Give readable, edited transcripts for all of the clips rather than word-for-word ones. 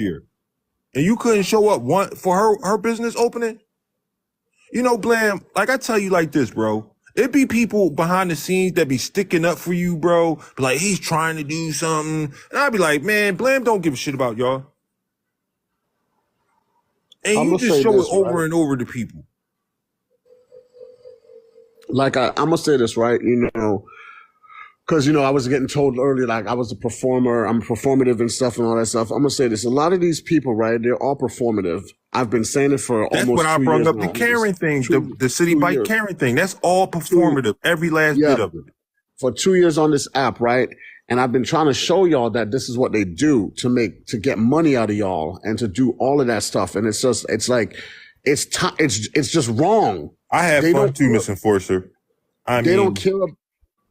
year, and you couldn't show up one for her business opening. You know, Blam, like I tell you like this, bro. It be people behind the scenes that be sticking up for you, bro. Be like, he's trying to do something. And I'd be like, man, Blam don't give a shit about y'all. And I'm you gonna just say show this, it over right? and over to people. Like I'm gonna say this, right? You know, because you know I was getting told earlier, like I was a performer, I'm performative and stuff and all that stuff. I'm gonna say this: a lot of these people, right? They're all performative. I've been saying it for That's what almost I 2 brought years up the now. Karen thing, Two, the city 2 bike years. Karen thing. That's all performative, every last Yeah, bit of it. for 2 years on this app, right? And I've been trying to show y'all that this is what they do to get money out of y'all and to do all of that stuff. And it's just, it's like, it's just wrong. I have They fun don't too, care, Miss Enforcer. they don't care.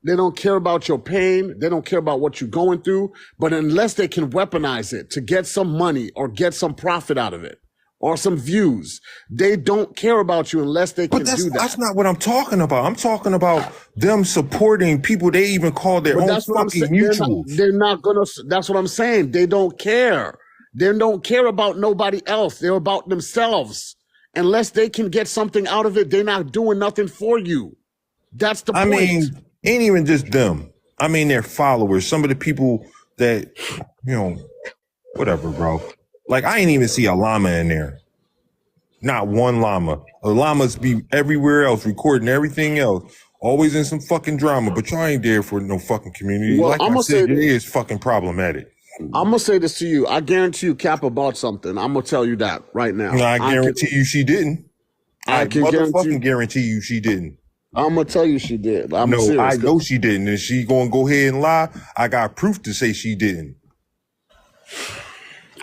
They don't care about your pain. They don't care about what you're going through. But unless they can weaponize it to get some money or get some profit out of it or some views, they don't care about you unless they But can do that's that. not what I'm talking about. I'm talking about them supporting people they even call their But own that's what I'm fucking saying. mutuals. They're not gonna. That's what I'm saying. They don't care. They don't care about nobody else. They're about themselves. Unless they can get something out of it, they're not doing nothing for you. That's the I point. mean, ain't even just them. I mean, their followers. Some of the people that, you know, whatever, bro. Like, I ain't even see a llama in there. Not one llama. The llamas be everywhere else, recording everything else. Always in some fucking drama, but y'all ain't there for no fucking community. Well, Like I'm I gonna say said, it this. is fucking problematic. I'm gonna say this to you. I guarantee you, Kappa bought something. I'm gonna tell you that right now. I guarantee you she didn't. I I can guarantee. motherfucking guarantee you she didn't. I'm gonna tell you she did. I'm No, I serious. know she didn't. And she gonna go ahead and lie. I got proof to say she didn't.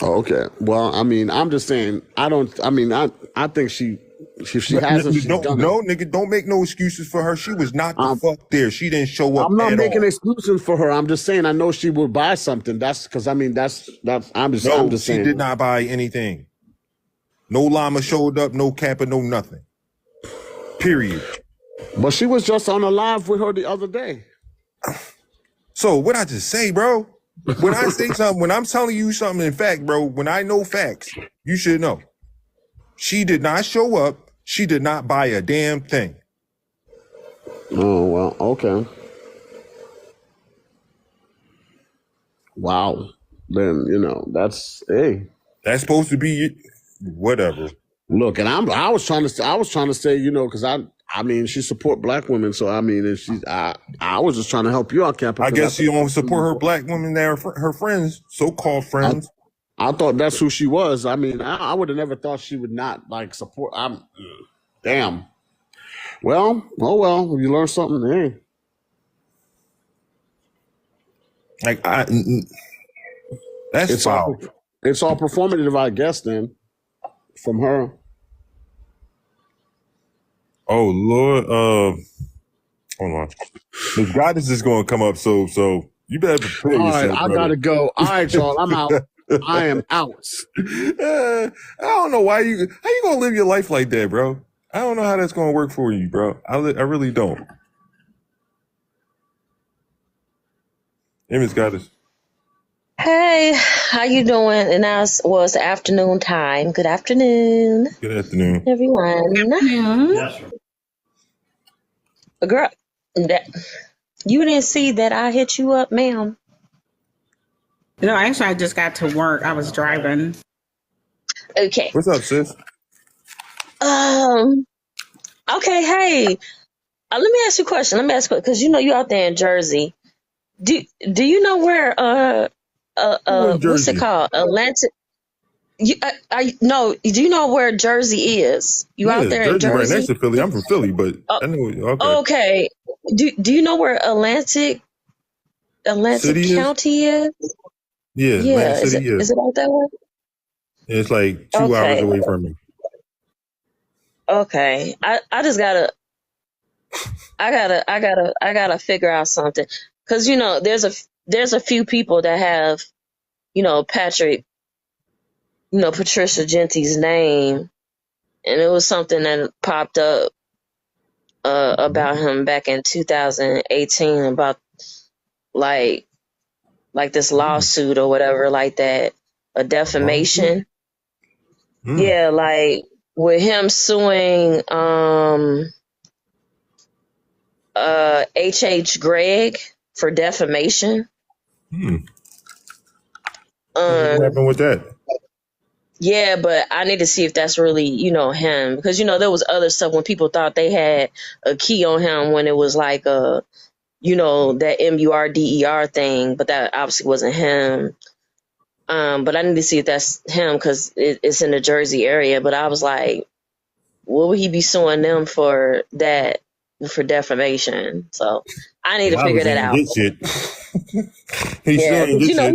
Oh, okay. Well, I mean, I'm just saying. I don't. I mean, I think she. If she hasn't, she's No, done it. no, nigga, don't make no excuses for her. She was not the fuck there. She didn't show up I'm not at making all. excuses for her. I'm just saying I know she would buy something. That's because I mean that's I'm just No, just she saying. did not buy anything. No llama showed up, no Kappa, no nothing. Period. But she was just on a live with her the other day. So what I just say, bro? When I say something, when I'm telling you something in fact, bro, when I know facts, you should know. She did not show up. She did not buy a damn thing. Oh well, okay. Wow. Then you know that's hey. That's supposed to be whatever. Look, and I was trying to say, you know, because I mean, she support black women, so I mean, and I was just trying to help you out, Kappa. I guess she don't support her black women that are her friends, so-called friends. I thought that's who she was. I mean, I would have never thought she would not like support. Damn. Well, oh well, you learn something. Hey, Like that's foul. It's all performative, I guess. Then from her. Oh Lord, hold on. The goddess is going to come up, so you better prepare yourself. All right, I brother. gotta go. All right, y'all, I'm out. I am out. I don't know how you gonna live your life like that, bro. I don't know how that's gonna work for you, bro. I really don't. Hey, Miss Goddess. Hey, how you doing? And now it's afternoon time. Good afternoon, Good afternoon. everyone. Yes. Girl, that you didn't see that I hit you up, ma'am. No, actually, I just got to work. I was driving. Okay. What's up, sis? Okay. Hey, let me ask you a question. Let me ask you because you know you out there in Jersey. Do you know where what's it called? Atlantic. No. Do you know where Jersey is? You out there in Jersey, right Jersey? next to Philly. I'm from Philly, but I know. Okay. Okay. Do you know where Atlantic City County is? Yeah, Yeah. Atlantic City Is it out that way? It's like 2 hours away from me. Okay. I just gotta figure out something. Cause you know, there's a few people that have, you know, Patricia Gentry's name, and it was something that popped up about him back in 2018 about like this lawsuit or whatever like that. a defamation. Mm. Yeah, like with him suing H. Gregg for defamation. What happened with that? Yeah, but I need to see if that's really, him. Because, there was other stuff when people thought they had a key on him when it was like, that MURDER thing, but that obviously wasn't him. But I need to see if that's him because it's in the Jersey area. But I was like, what would he be suing them for that, for defamation? So I need to figure that out. Shit. He's Yeah, suing because this shit.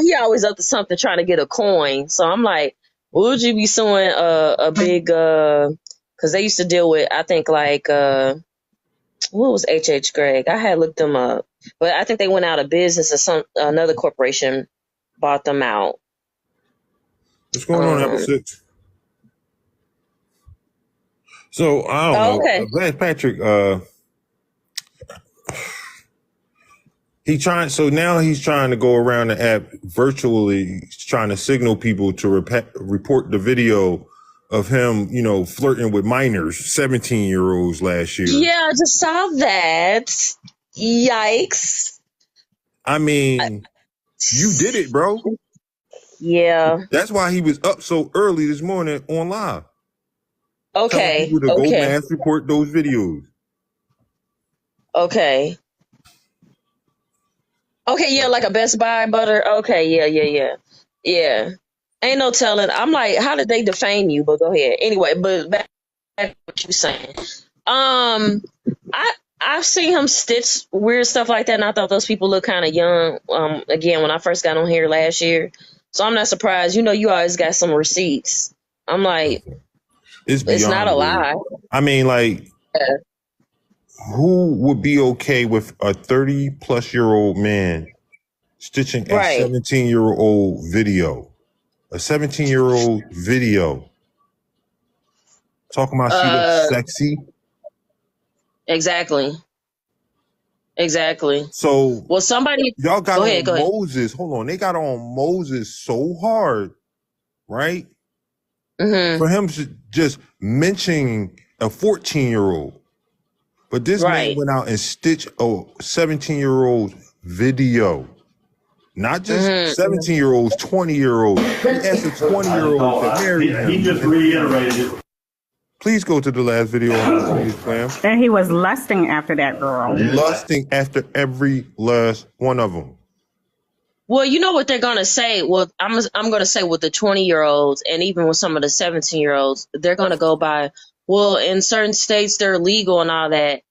he always up to something trying to get a coin. So I'm like, would you be suing a big because they used to deal with, I think, like what was H. Gregg? I had looked them up, but I think they went out of business or another corporation bought them out. What's going on in episode 6? So I don't know. Okay. Lance Patrick, now he's trying to go around the app virtually, trying to signal people to report the video of him, flirting with minors, 17-year-olds last year. Yeah, I just saw that. Yikes. I mean, you did it, bro. Yeah. That's why he was up so early this morning on live. Okay. Telling people to go mass report those videos. Okay. Okay, yeah, like a Best Buy butter. Okay, yeah. Ain't no telling. I'm like, how did they defame you? But go ahead. Anyway, but back to what you saying. I've seen him stitch weird stuff like that, and I thought those people look kind of young. Again, when I first got on here last year, so I'm not surprised. You always got some receipts. I'm like, it's not a lie. I mean, like, who would be okay with a 30-plus-year-old man stitching a 17-year-old video? A 17-year-old video. Talking about she looks sexy. Exactly. So, well, somebody y'all got on Moses. Hold on, they got on Moses so hard, right? Mm-hmm. For him just mentioning a 14-year-old, but this man went out and stitched a 17-year-old video. Not just 17-year-olds, 20-year-olds. He asked a 20-year-old to marry him. He just reiterated it. Please go to the last video on his clam. And he was lusting after that girl. Lusting after every last one of them. Well, you know what they're gonna say. Well, I'm gonna say with the 20-year-olds and even with some of the 17-year-olds, they're gonna go by. Well, in certain states they're legal and all that.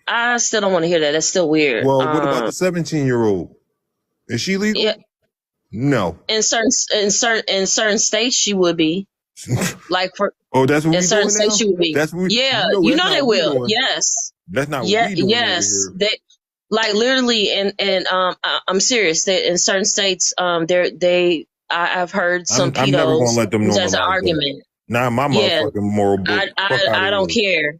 I still don't want to hear that. That's still weird. Well, what about the 17-year-old? Is she legal? Yeah. No. In certain states, she would be. Like for that's what in certain states, now? She would be. That's what they will. Yes. That's not what we doing. Yes. They like literally, and I'm serious. That in certain states, I've heard some pedos. I'm never gonna let them know. That's an argument. Nah, my motherfucking moral book. I don't care.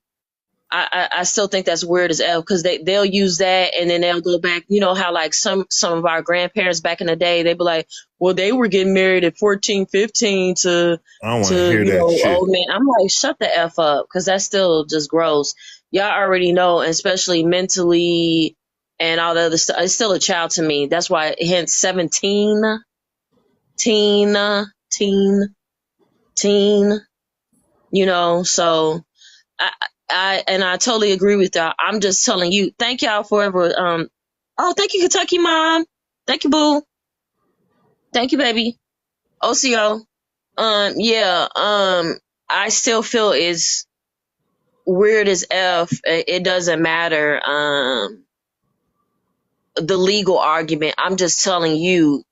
I still think that's weird as hell because they'll use that and then they'll go back. You know how like some of our grandparents back in the day, they'd be like, well, they were getting married at 14, 15 to I don't want to hear that shit. Old man. I'm like, shut the F up because that's still just gross. Y'all already know, and especially mentally and all the other stuff. It's still a child to me. That's why hence 17, teen, so I totally agree with y'all. I'm just telling you, thank y'all forever. Thank you, Kentucky Mom. Thank you, Boo. Thank you, baby. OCO. I still feel it's weird as F. It doesn't matter. The legal argument. I'm just telling you,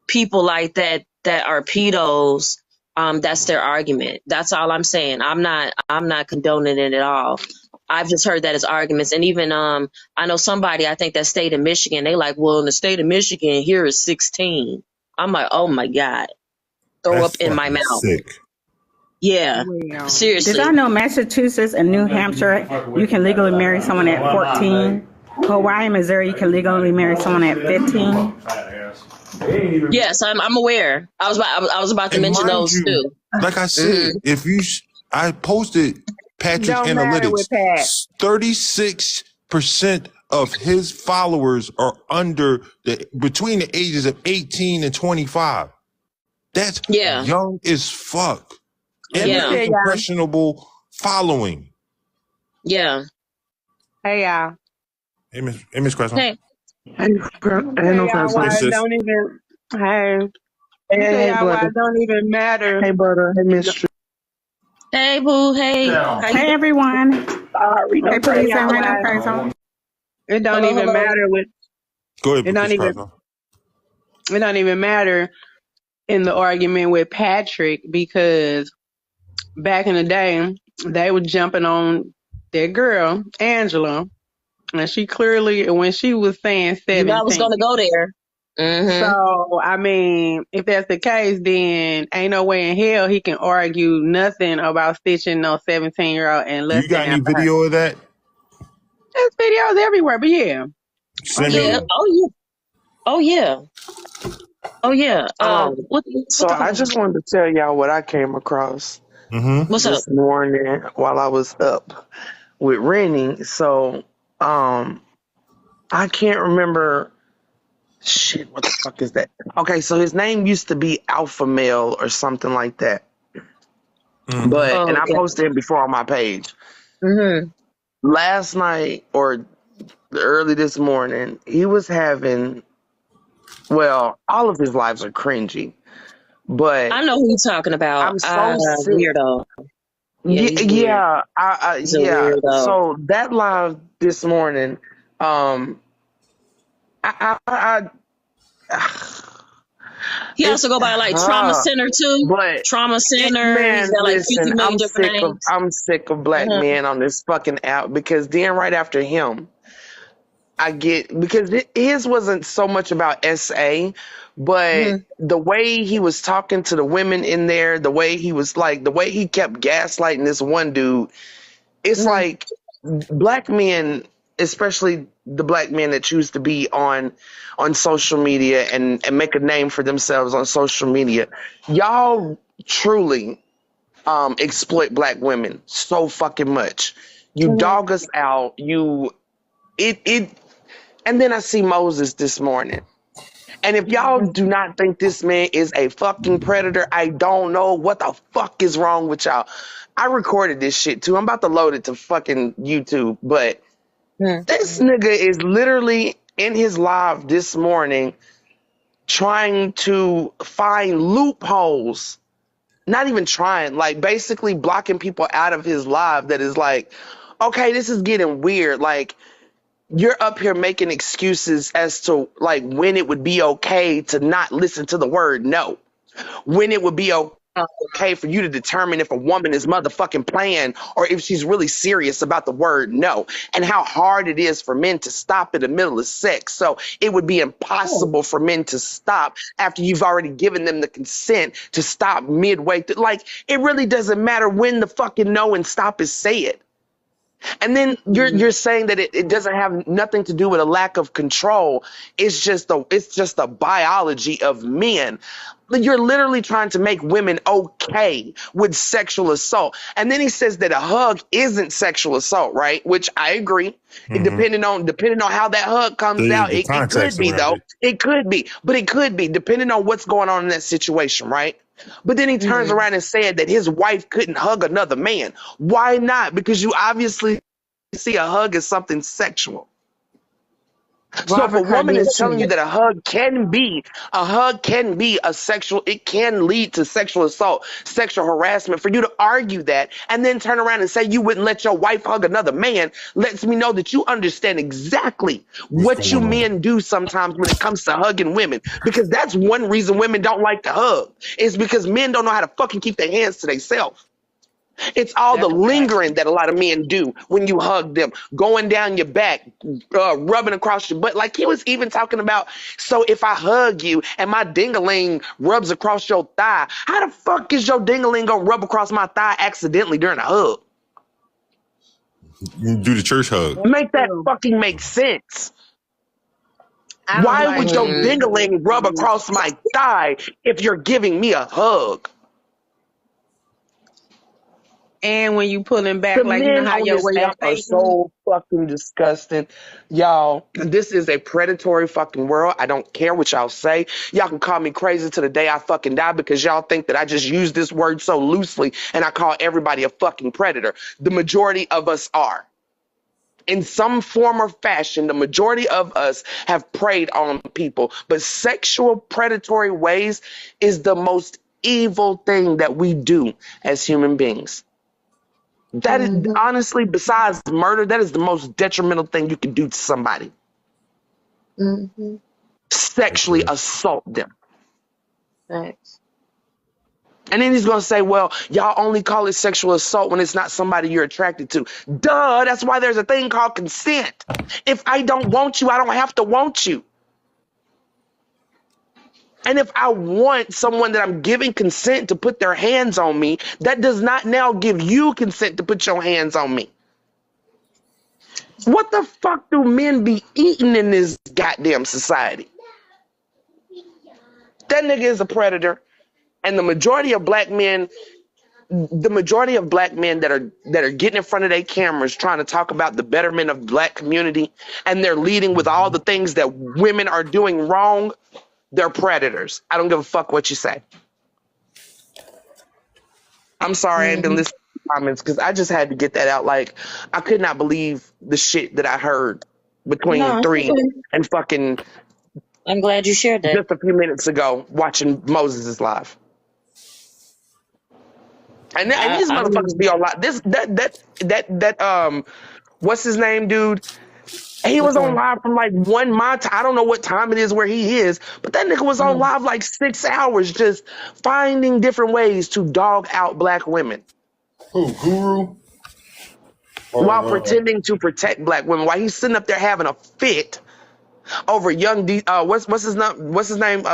people like that are pedos. That's their argument. That's all I'm saying. I'm not condoning it at all. I've just heard that as arguments. And even I know somebody, I think that state of Michigan, they like, well, in the state of Michigan, here is 16. I'm like, oh my God. Throw up in my mouth. Sick. Yeah. Wow. Seriously. Did y'all know Massachusetts and New Hampshire, you can legally marry someone at 14? Hawaii, Missouri, you can legally marry someone at 15. Yes, I'm aware. I was about to And mention mind those you, too. like I said, if you, I posted Patrick's Don't matter analytics. with Pat. 36% of his followers are between the ages of 18 and 25. That's young as fuck. And Let me tell an y'all. impressionable following. Yeah. Hey y'all. Hey, Miss Question. Hey. Hey, y'all why it don't even. Hey. Hey, Y'all why it don't even matter. Hey, brother. Hey, mistress. Hey, boo. Hey. Hey everyone. Sorry, Hey, don't tell please. y'all Hey, what I no, it don't even Hello. matter with. Go ahead, It don't Miss even. Question. It don't even matter in the argument with Patrick because back in the day they were jumping on that girl Angela, and she clearly when she was saying You know I was 17. gonna go there. Mm-hmm. So I mean, if that's the case, then ain't no way in hell he can argue nothing about stitching no 17-year-old and You lusting got any after her. video of that? There's videos everywhere, but yeah. Send Yeah. me. Oh yeah. Oh yeah. Oh yeah. So I just wanted to tell y'all what I came across What's up? this morning while I was up with Rennie. So, I can't remember. Shit, what the fuck is that? Okay, so his name used to be Alpha Male or something like that. But, Oh, and I okay. posted it before on my page. Mm-hmm. Last night or early this morning, he was having, well, all of his lives are cringy, but I know who you're talking about. I'm so sick. Weirdo. Yeah, Yeah, he's weird. yeah, He's a yeah. weirdo. So that live this morning, um, I He it's also go by like Trauma Center too. but Trauma Center. He's man, got like 50 listen, million different names. I'm sick of black Uh-huh. men on this fucking app because then right after him, I get because his wasn't so much about SA, but Mm-hmm. the way he was talking to the women in there, the way he was like, the way he kept gaslighting this one dude, it's Mm-hmm. like black men, especially the black men that choose to be on social media and make a name for themselves on social media, y'all truly exploit black women so fucking much. You Mm-hmm. dog us out. It and then I see Moses this morning. And if y'all do not think this man is a fucking predator, I don't know what the fuck is wrong with y'all. I recorded this shit too. I'm about to load it to fucking YouTube, but this nigga is literally in his live this morning trying to find loopholes. Not even trying, like basically blocking people out of his live that is like, okay, this is getting weird. Like, you're up here making excuses as to like when it would be okay to not listen to the word no, when it would be okay for you to determine if a woman is motherfucking playing or if she's really serious about the word no, and how hard it is for men to stop in the middle of sex. So it would be impossible for men to stop after you've already given them the consent to stop midway through. Like, it really doesn't matter when the fucking no and stop is said. And then you're saying that it doesn't have nothing to do with a lack of control. It's just the biology of men. You're literally trying to make women okay with sexual assault. And then he says that a hug isn't sexual assault, right? Which I agree. Depending on how that hug comes out, The it could context be around though. it. It could be, but it could be depending on what's going on in that situation, right? But then he turns around and said that his wife couldn't hug another man. Why not? Because you obviously see a hug as something sexual. So if a Robert woman is Kardashian. telling you that a hug can be a sexual, it can lead to sexual assault, sexual harassment, for you to argue that and then turn around and say you wouldn't let your wife hug another man lets me know that you understand exactly What's what you going on? men do sometimes when it comes to hugging women. Because that's one reason women don't like to hug. It's because men don't know how to fucking keep their hands to themselves. It's all the That's a fact. lingering that a lot of men do when you hug them, going down your back, rubbing across your butt. Like he was even talking about, so if I hug you and my dingaling rubs across your thigh, how the fuck is your dingaling gonna rub across my thigh accidentally during a hug? You do the church hug. Make that fucking make sense. I don't Why like would your it. dingling rub across my thigh if you're giving me a hug? And when you pulling back, The like, you know men how on your this waist app are facing. so fucking disgusting. Y'all, this is a predatory fucking world. I don't care what y'all say. Y'all can call me crazy to the day I fucking die because y'all think that I just use this word so loosely and I call everybody a fucking predator. The majority of us are. In some form or fashion, the majority of us have preyed on people. But sexual predatory ways is the most evil thing that we do as human beings. That is honestly, besides murder, that is the most detrimental thing you can do to somebody. Mm-hmm. Sexually Okay. assault them. Thanks. And then he's going to say, well, y'all only call it sexual assault when it's not somebody you're attracted to. Duh, that's why there's a thing called consent. If I don't want you, I don't have to want you. And if I want someone that I'm giving consent to put their hands on me, that does not now give you consent to put your hands on me. What the fuck do men be eating in this goddamn society? That nigga is a predator. And the majority of black men that are getting in front of their cameras trying to talk about the betterment of black community, and they're leading with all the things that women are doing wrong, they're predators. I don't give a fuck what you say. I'm sorry I ain't been Mm-hmm. listening to comments because I just had to get that out. Like, I could not believe the shit that I heard between No, it's 3 okay. and fucking I'm glad you shared that. just a few minutes ago watching Moses' live. And these I motherfuckers be mean, on live. What's his name, dude? He Which was on one? live from like my time. I don't know what time it is where he is, but that nigga was on mm, live like 6 hours just finding different ways to dog out black women Who? Guru? while Or pretending to protect black women. While he's sitting up there having a fit over young what's his name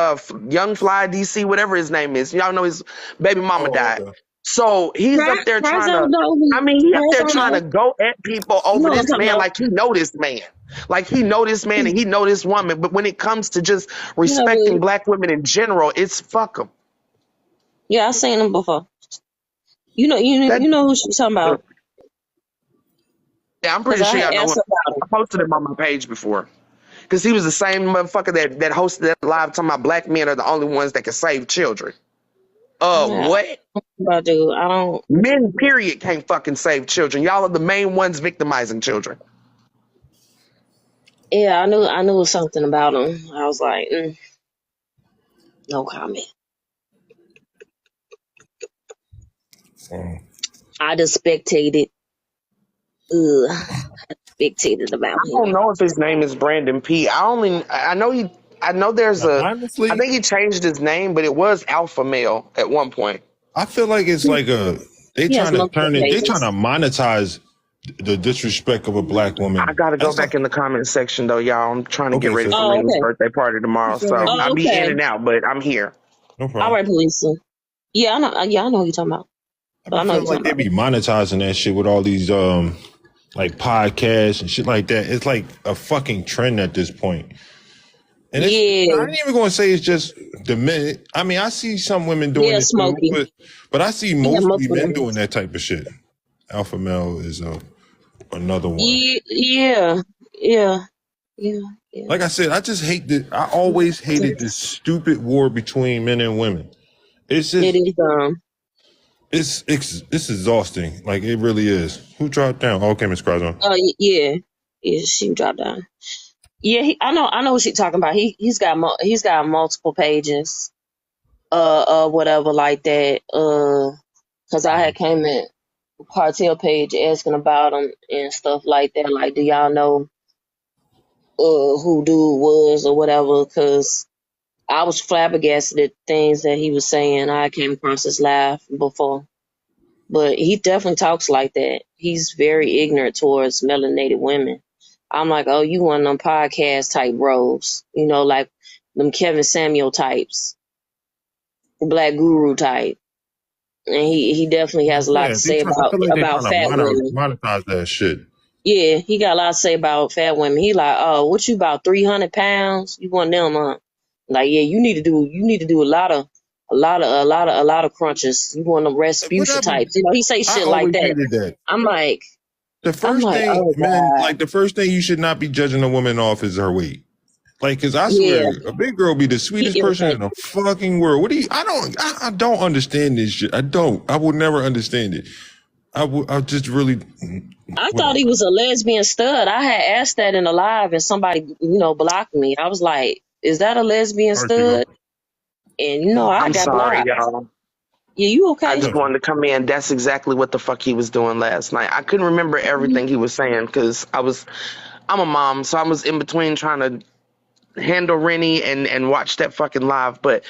young fly DC, whatever his name is. Y'all know his baby mama oh, died. okay. So he's up there trying to, I mean, he up there trying to go at people You over know what I'm this talking man about. like he know this man. Like he know this man and he know this woman. But when it comes to just Yeah, respecting black women in general, it's fuck them. yeah, I seen them before. That, You know who she's talking about. yeah, I'm Cause pretty I sure had y'all know him. asked her about I posted him on my page before. Because he was the same motherfucker that hosted that live talking about black men are the only ones that can save children. it. Yeah, What? but dude, I don't. Men, period, can't fucking save children. Y'all are the main ones victimizing children. Yeah, I knew something about him. I was like, no comment. Um, I just spectated. Spectated about I don't him. know if his name is Brandon P. I know I honestly, think he changed his name, but it was Alpha Male at one point. I feel like it's like they He has trying to multiple turn it, they trying to pages. monetize the disrespect of a black I woman. gotta go That's like, back in the comment section though, y'all. I'm trying to get okay, ready so for Oh, Lane's okay. birthday party I tomorrow, feel like so it, I'll Oh, be in okay. and out, but I'm here. no All problem. right, Lisa. Yeah, I know. Yeah, I know what you're talking about. I But be I know what feeling you're like talking they about. be monetizing that shit with all these like podcasts and shit like that. It's like a fucking trend at this point. And it's I Yeah, ain't even gonna say it's just the men. I mean, I see some women doing yeah, it too, Smokey. but I see He got mostly multiple men doing names. that type of shit. Alpha male is another one. Yeah, yeah, yeah, yeah, yeah. Like I said, I just hate that. I always hated this stupid war between men and women. It's It just is it's exhausting. Like it really is. Who dropped down? Oh, okay, Miss Crazon. yeah, yeah. She dropped down. Yeah, I know what she's talking about. He's got multiple pages, whatever like that. Cause I had came in cartel page asking about him and stuff like that. Like, do y'all know who dude was or whatever? Cause I was flabbergasted at things that he was saying. I came across his live before, but he definitely talks like that. He's very ignorant towards melanated women. I'm like, oh, you one of them podcast type bros, like them Kevin Samuel types, Black Guru type, and he definitely has a lot Yeah, to say I feel like they about trying to fat women. monetize that shit. Yeah, he got a lot to say about fat women. He like, oh, what you about 300 pounds? You want them, huh? Like, yeah, you need to do a lot of crunches. You want them Rasputia Whatever. types. You know, he say I shit like always that. hated that. I'm like, The first thing, oh man, God. like the first thing you should not be judging a woman off is her weight. Like, cause I Yeah, swear, a big girl be the he sweetest person in irritated. the fucking world. What do you? I don't understand this shit. I don't. I will never understand it. I just really, I thought whatever. he was a lesbian stud. I had asked that in the live and somebody, blocked me. I was like, is that a lesbian All right, you go. stud? And I I'm got sorry, blocked. y'all. Yeah, you I okay? just wanted to come in. That's exactly what the fuck he was doing last night. I couldn't remember everything he was saying because I'm a mom, so I was in between trying to handle Rennie and watch that fucking live. But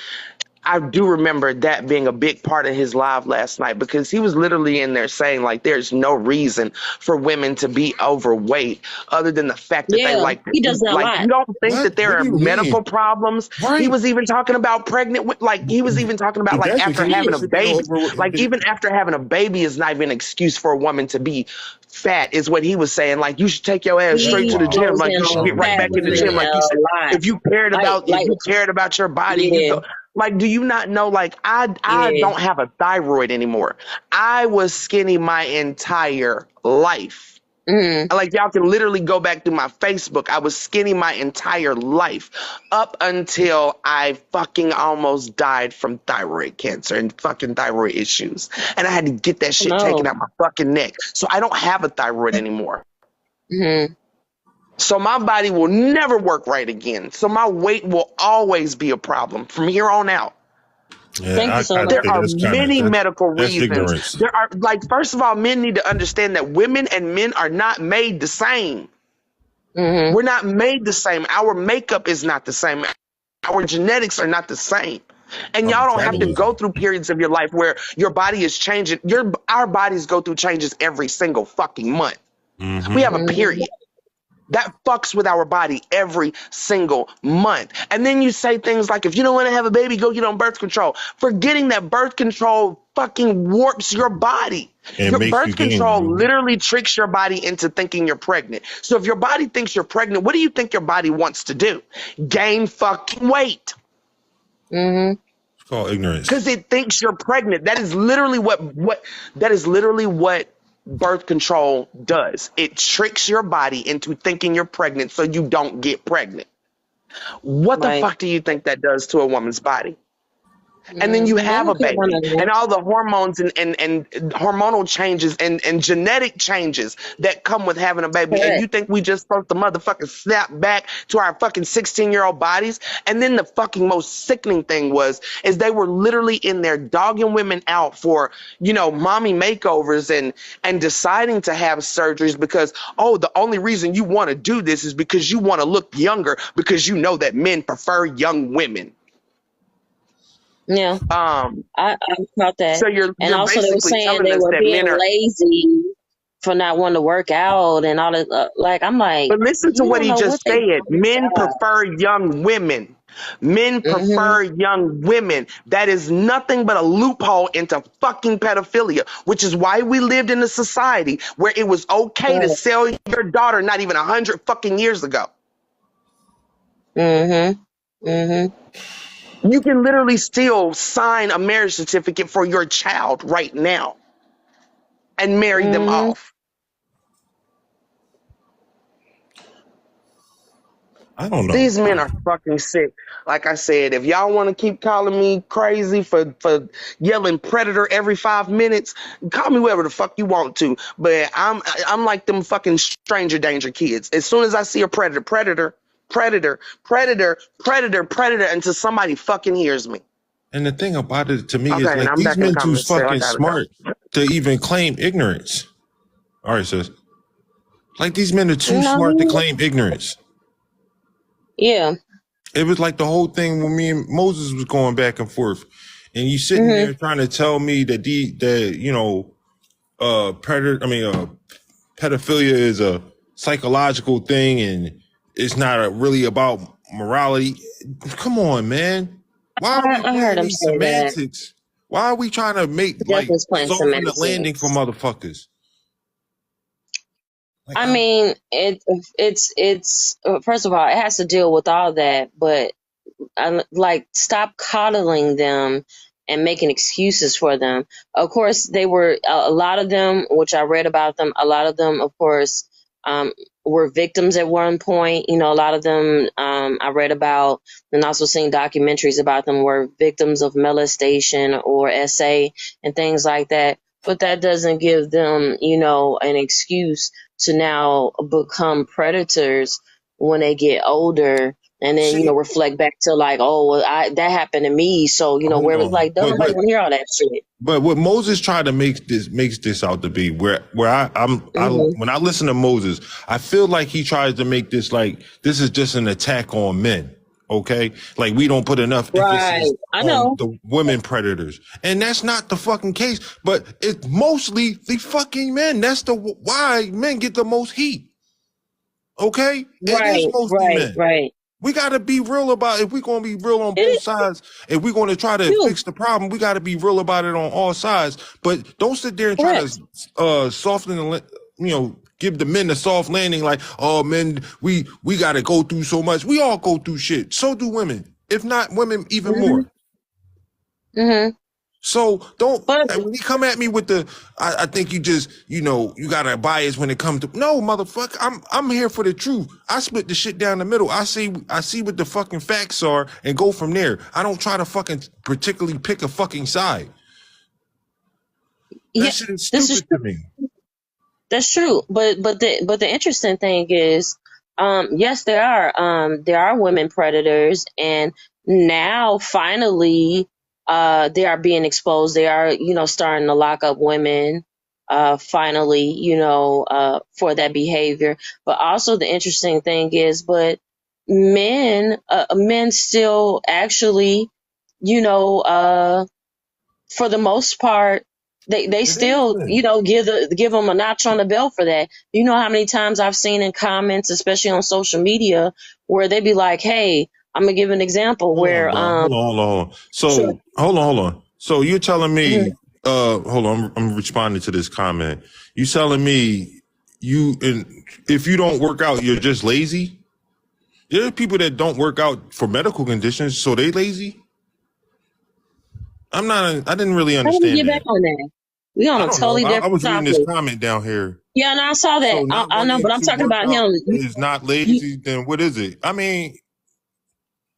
I do remember that being a big part of his live last night because he was literally in there saying like there's no reason for women to be overweight other than the fact that they Yeah, he does that a like lot. you don't think What? that there What do are you medical mean? problems. He Right. was even talking about like he was even talking about If like that's the after case, having there a should be no baby, over. like even after having a baby is not even an excuse for a woman to be fat is what he was saying. Like you should take your ass Oh straight to He the wow. gym. goes Like in you should Oh get on right my fat back in the women gym. god. Like you said, a lot. if you cared Like, about your body, you yeah, go. Like, do you not know? Like, I yeah. don't have a thyroid anymore. I was skinny my entire life. Mm, Like, y'all can literally go back through my Facebook. I was skinny my entire life up until I fucking almost died from thyroid cancer and fucking thyroid issues. And I had to get that shit taken no. out my fucking neck. So I don't have a thyroid anymore. Mm, So my body will never work right again. So my weight will always be a problem from here on out. thank Yeah, you so I much. There think are that's kind of many medical that's reasons. ignorance. There are, like, first of all, men need to understand that women and men are not made the same. Mm-hmm. We're not made the same. Our makeup is not the same. Our genetics are not the same. And Oh, y'all don't have to metabolism. go through periods of your life where your body is changing. Our bodies go through changes every single fucking month. We Mm-hmm. have a Mm-hmm. period. That fucks with our body every single month. And then you say things like, if you don't want to have a baby, go get on birth control. Forgetting that birth control fucking warps your body. And Your makes you birth gain. control Mhm. literally tricks your body into thinking you're pregnant. So if your body thinks you're pregnant, what do you think your body wants to do? Gain fucking weight. Mm-hmm. It's called ignorance. Because it thinks you're pregnant. That is literally what birth control does. It tricks your body into thinking you're pregnant so you don't get pregnant. What the Right. fuck do you think that does to a woman's body? And then you Mm, I have a don't care about baby none of and that. all the hormones and hormonal changes and genetic changes that come with having a baby. And Correct. you think we just supposed to motherfucking snap back to our fucking 16-year-old bodies? And then the fucking most sickening thing is they were literally in there dogging women out for, mommy makeovers and deciding to have surgeries because, oh, the only reason you want to do this is because you want to look younger because you know that men prefer young women. Yeah, Um, I caught that. So you're And you're also, they were basically saying telling they us were that being men are. lazy for not wanting to work out and all that. Like, I'm like, But listen to you what don't he know what just they do said. on the Men prefer young women. Men job. Mm-hmm. prefer young women. That is nothing but a loophole into fucking pedophilia, which is why we lived in a society where it was okay to Right. sell your daughter not even 100 fucking years ago. Mm-hmm. Mm-hmm. You can literally still sign a marriage certificate for your child right now and marry them Mm-hmm. off. I don't know. These men are fucking sick. Like I said, if y'all want to keep calling me crazy for yelling predator every 5 minutes, call me whatever the fuck you want to. But I'm like them fucking stranger danger kids. As soon as I see a predator, predator until somebody fucking hears me. And the thing about it to me is Okay, and like I'm these back in the men too comments. So I fucking gotta go. smart to even claim ignorance. All right, sis. Like these men are too smart to No. claim ignorance. Yeah. It was like the whole thing when me and Moses was going back and forth, and you sitting Mm-hmm. there trying to tell me that pedophilia is a psychological thing and it's not really about morality. Come on, man. Why are we I heard playing him these say that. semantics? Why are we trying to make like Definitely playing soften the landing for semantics. motherfuckers? Like, I mean, it's first of all, it has to deal with all that, but like stop coddling them and making excuses for them. Of course, they were a lot of them, which I read about them. A lot of them, of course, um, were victims at one point. You know, a lot of them I read about and also seen documentaries about them were victims of molestation or SA and things like that. But that doesn't give them, you know, an excuse to now become predators when they get older and then you know see, reflect back to like, oh well, that happened to me, so you know hold where on. like don't nobody want to hear all that shit. But what Moses tried to makes this out to be where I Hmm. when I listen to Moses, I feel like he tries to make this like this is just an attack on men. Okay, like we don't put enough Right, emphasis I on know. the women predators, and that's not the fucking case. But it's mostly the fucking men. That's the why men get the most heat. Okay, it is Right, mostly right, men. right. We got to be real about if we're going to be real on both It sides. If we're going to try to is fix the problem, we got to be real about it on all sides. But don't sit there and try to correct. soften the, give the men a soft landing. Like, oh, men, we got to go through so much. We all go through shit. So do women. If not women, even Hmm. more. Hmm. So don't But when you come at me with the I think you just you got a bias when it comes to no motherfucker. I'm here for the truth. I split the shit down the middle. I see what the fucking facts are and go from there. I don't try to fucking particularly pick a fucking side. That yeah, shit is this is stupid to me. That's true, but the interesting thing is, yes, there are women predators, and now finally, they are being exposed. They are, you know, starting to lock up women, finally, you know, for that behavior. But also the interesting thing is, but men still actually, you know, for the most part, they It is still, you men. know, give them a notch on the belt for that. You know how many times I've seen in comments, especially on social media, where they be like, "Hey, I'm gonna give an example Hold on, where bro. Hold on. sure, So hold on. So you're telling mhm. me, hold on, I'm responding to this comment. You telling me if you don't work out, you're just lazy? There are people that don't work out for medical conditions, so they lazy. I didn't really Let me understand get back that. on that. We on I a don't know. totally I different was reading this topic. comment down here. Yeah, and I saw that. So not I know, wanting but I'm to talking work about out him. is not You, lazy, then what is it? I mean,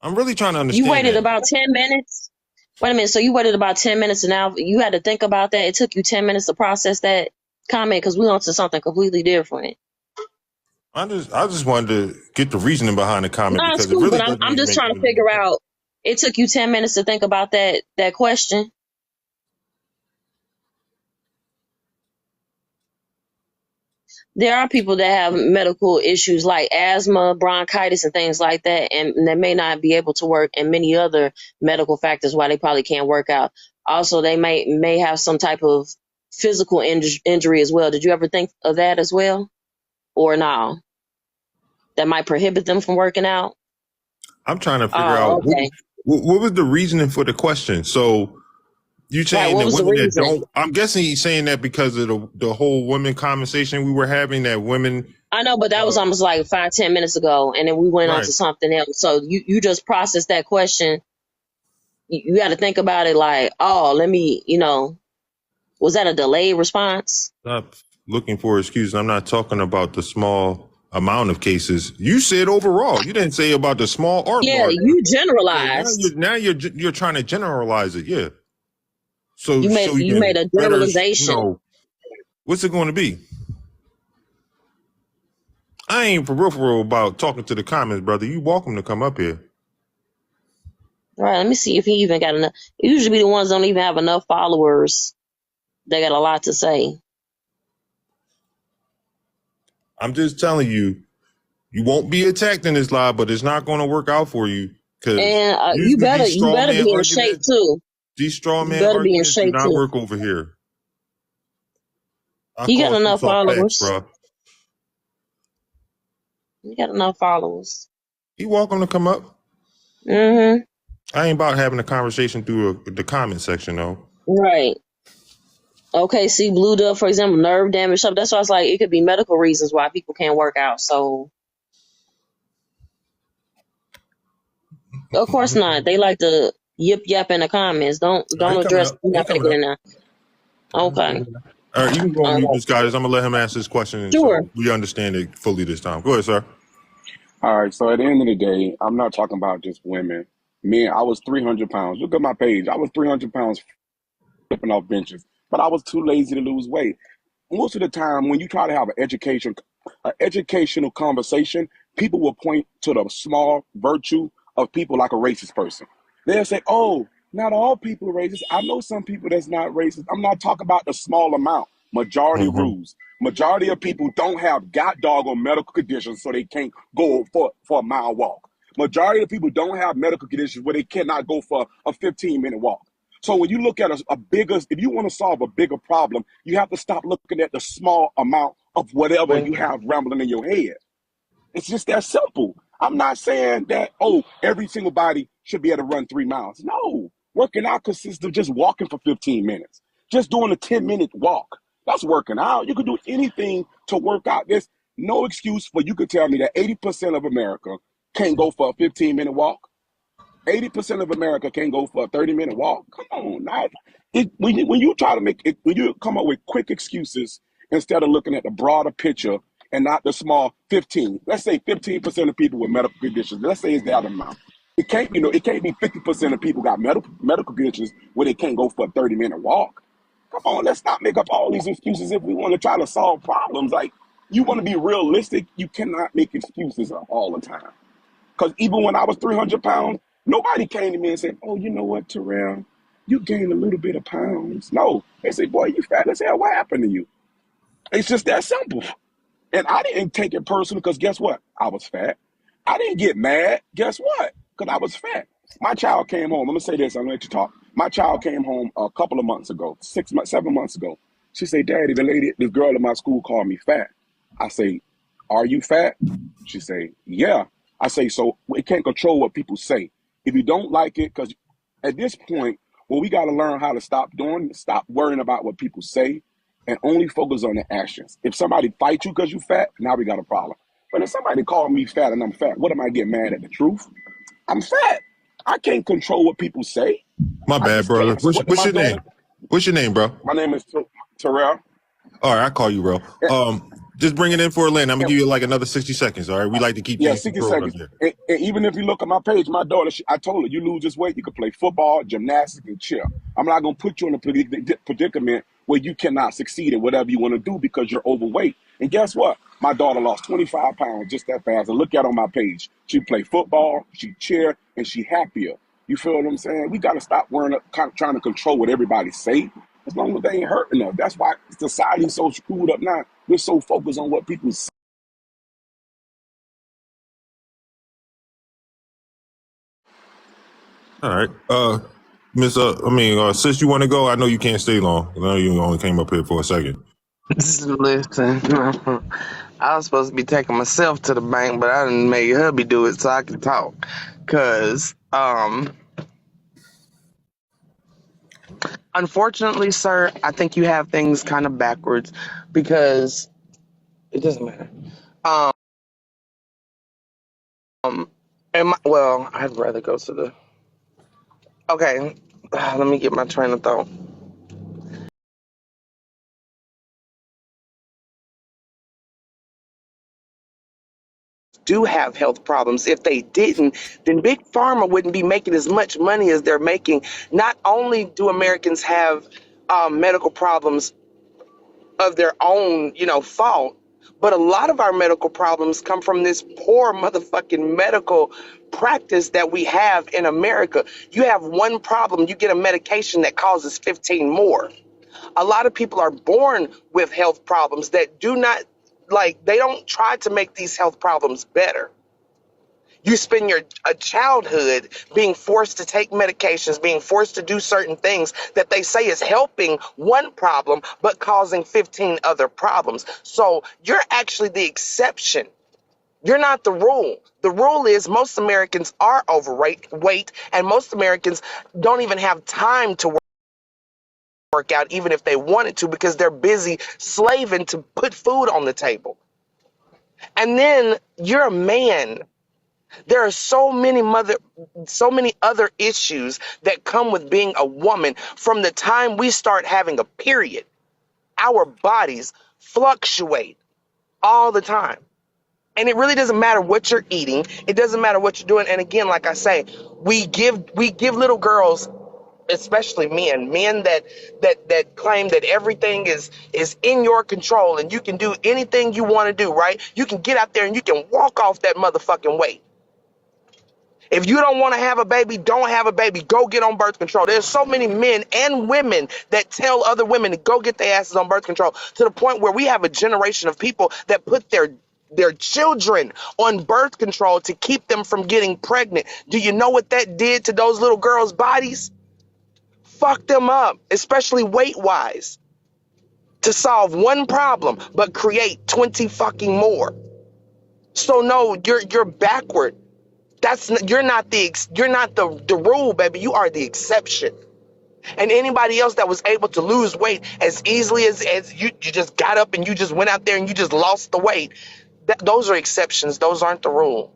I'm really trying to you understand waited that. about 10 minutes. Wait a minute. So you waited about 10 minutes, and now you had to think about that. It took you 10 minutes to process that comment because we on to something completely different. I just wanted to get the reasoning behind the comment No, it's because it cool, really but I'm doesn't I'm even just make trying to any figure sense. out. It took you 10 minutes to think about that question. There are people that have medical issues like asthma, bronchitis, and things like that, and they may not be able to work, and many other medical factors why they probably can't work out. Also, they may have some type of physical injury as well. Did you ever think of that as well, or no? That might prohibit them from working out. I'm trying to figure Oh, out okay. what was the reasoning for the question. So you Right. saying What that was the women that reason? don't? I'm guessing he's saying that because of the whole women conversation we were having. That women, I know, but that was almost like 5-10 minutes ago, and then we went on right? to something else. So you just processed that question. You got to think about it like, oh, let me, was that a delayed response? Stop looking for excuses. I'm not talking about the small amount of cases. You said overall. You didn't say about the small or Yeah, large. you So generalized. you're trying to generalize it. Yeah. So You made so you you made can a better generalization. what's it going to be? I ain't for real about talking to the comments, brother. You welcome to come up here. All right, let me see if he even got enough. Usually the ones that don't even have enough followers. They got a lot to say. I'm just telling you, you won't be attacked in this live, but it's not going to work out for you because And you usually better you better be in shape too. these straw You man better be in arguments do shape not too. work over here. I He got call enough shit off facts, followers. bro. He got enough followers. You welcome to come up. Mm-hmm. I ain't about having a conversation through the comment section though. Right. Okay, see, blue up, for example, nerve damage, stuff. That's why it's like it could be medical reasons why people can't work out. So, of course not. They like to yip yap in the comments. Don't He coming address. up. You're He not gonna coming get up. in there. Okay. All right, you can go on All mute, right. Miss Goddess. I'm gonna let him ask his question, Sure. so we understand it fully this time. Go ahead, sir. All right, so at the end of the day, I'm not talking about just women. Men, I was 300 pounds. Look at my page. I was 300 pounds flipping off benches, but I was too lazy to lose weight. Most of the time, when you try to have an educational conversation, people will point to the small virtue of people like a racist person. They'll say, "Oh, not all people are racist. I know some people that's not racist." I'm not talking about the small amount. Majority Mm-hmm. rules. Majority of people don't have god doggone medical conditions, so they can't go for a mile walk. Majority of people don't have medical conditions where they cannot go for a 15-minute walk. So when you look at a bigger, if you want to solve a bigger problem, you have to stop looking at the small amount of whatever you have rambling in your head. It's just that simple. I'm not saying that, oh, every single body should be able to run 3 miles. No, working out consists of just walking for 15 minutes, just doing a 10-minute walk. That's working out. You can do anything to work out. There's no excuse for you could tell me that 80% of America can't go for a 15-minute walk. 80% of America can't go for a 30-minute walk. Come on, not when you try to make it, when you come up with quick excuses instead of looking at the broader picture and not the small 15. Let's say 15% of people with medical conditions. Let's say it's that amount. It can't be 50% of people got medical conditions where they can't go for a 30-minute walk. Come on, let's not make up all these excuses if we want to try to solve problems. Like, you want to be realistic, you cannot make excuses all the time. Because even when I was 300 pounds, nobody came to me and said, "Oh, you know what, Terrell? You gained a little bit of pounds." No, they say, "Boy, you fat as hell. What happened to you?" It's just that simple. And I didn't take it personal because guess what? I was fat. I didn't get mad. Guess what? Because I was fat. My child came home. I'm going to say this. I'm going to let you talk. My child came home a couple of months ago, 6 months, 7 months ago. She said, "Daddy, this girl in my school called me fat." I say, "Are you fat?" She say, "Yeah." I say, "So we can't control what people say. If you don't like it," because at this point, well, we got to learn how to stop worrying about what people say and only focus on the actions. If somebody fights you because you fat, now we got a problem. But if somebody called me fat and I'm fat, what am I getting mad at? The truth? I'm fat. I can't control what people say. My I bad, just brother. can't. So what am What's I your doing? name? What's your name, bro? My name is Terrell. All right, I call you, bro. And, Just bring it in for a land. I'm gonna give you like another 60 seconds. All right, we like to keep Yeah, things 60 controlled up seconds. here. And even if you look at my page, my daughter, I told her, you lose this weight, you can play football, gymnastics, and cheer. I'm not going to put you in a predicament where you cannot succeed in whatever you want to do because you're overweight. And guess what? My daughter lost 25 pounds just that fast. And look at on my page. She play football, she cheer, and she happier. You feel what I'm saying? We got to stop worrying, trying to control what everybody say. As long as they ain't hurting us. That's why society's so screwed up now. We're so focused on what people say. All right. Sis, you want to go? I know you can't stay long. I know you only came up here for a second. Listen, I was supposed to be taking myself to the bank, but I didn't make hubby do it so I could talk. Cause, unfortunately, sir, I think you have things kind of backwards because it doesn't matter. I'd rather go to the. Okay, let me get my train of thought. Do have health problems. If they didn't, then Big Pharma wouldn't be making as much money as they're making. Not only do Americans have medical problems of their own, fault, but a lot of our medical problems come from this poor motherfucking medical practice that we have in America. You have one problem, you get a medication that causes 15 more. A lot of people are born with health problems that do not, like, they don't try to make these health problems better. You spend your a childhood being forced to take medications, being forced to do certain things that they say is helping one problem, but causing 15 other problems. So you're actually the exception. You're not the rule. The rule is most Americans are overweight, and most Americans don't even have time to work. work out even if they wanted to because they're busy slaving to put food on the table. And then you're a man. There are so many other issues that come with being a woman from the time we start having a period. Our bodies fluctuate all the time. And it really doesn't matter what you're eating. It doesn't matter what you're doing. And again, like I say, we give little girls, especially men that claim that everything is in your control and you can do anything you want to do, right? You can get out there and you can walk off that motherfucking weight. If you don't want to have a baby, don't have a baby. Go get on birth control. There's so many men and women that tell other women to go get their asses on birth control to the point where we have a generation of people that put their children on birth control to keep them from getting pregnant. Do you know what that did to those little girls' bodies? Fuck them up, especially weight-wise. To solve one problem, but create 20 fucking more. So no, you're backward. You're not the rule, baby. You are the exception. And anybody else that was able to lose weight as easily as you just got up and you just went out there and you just lost the weight, those are exceptions. Those aren't the rule.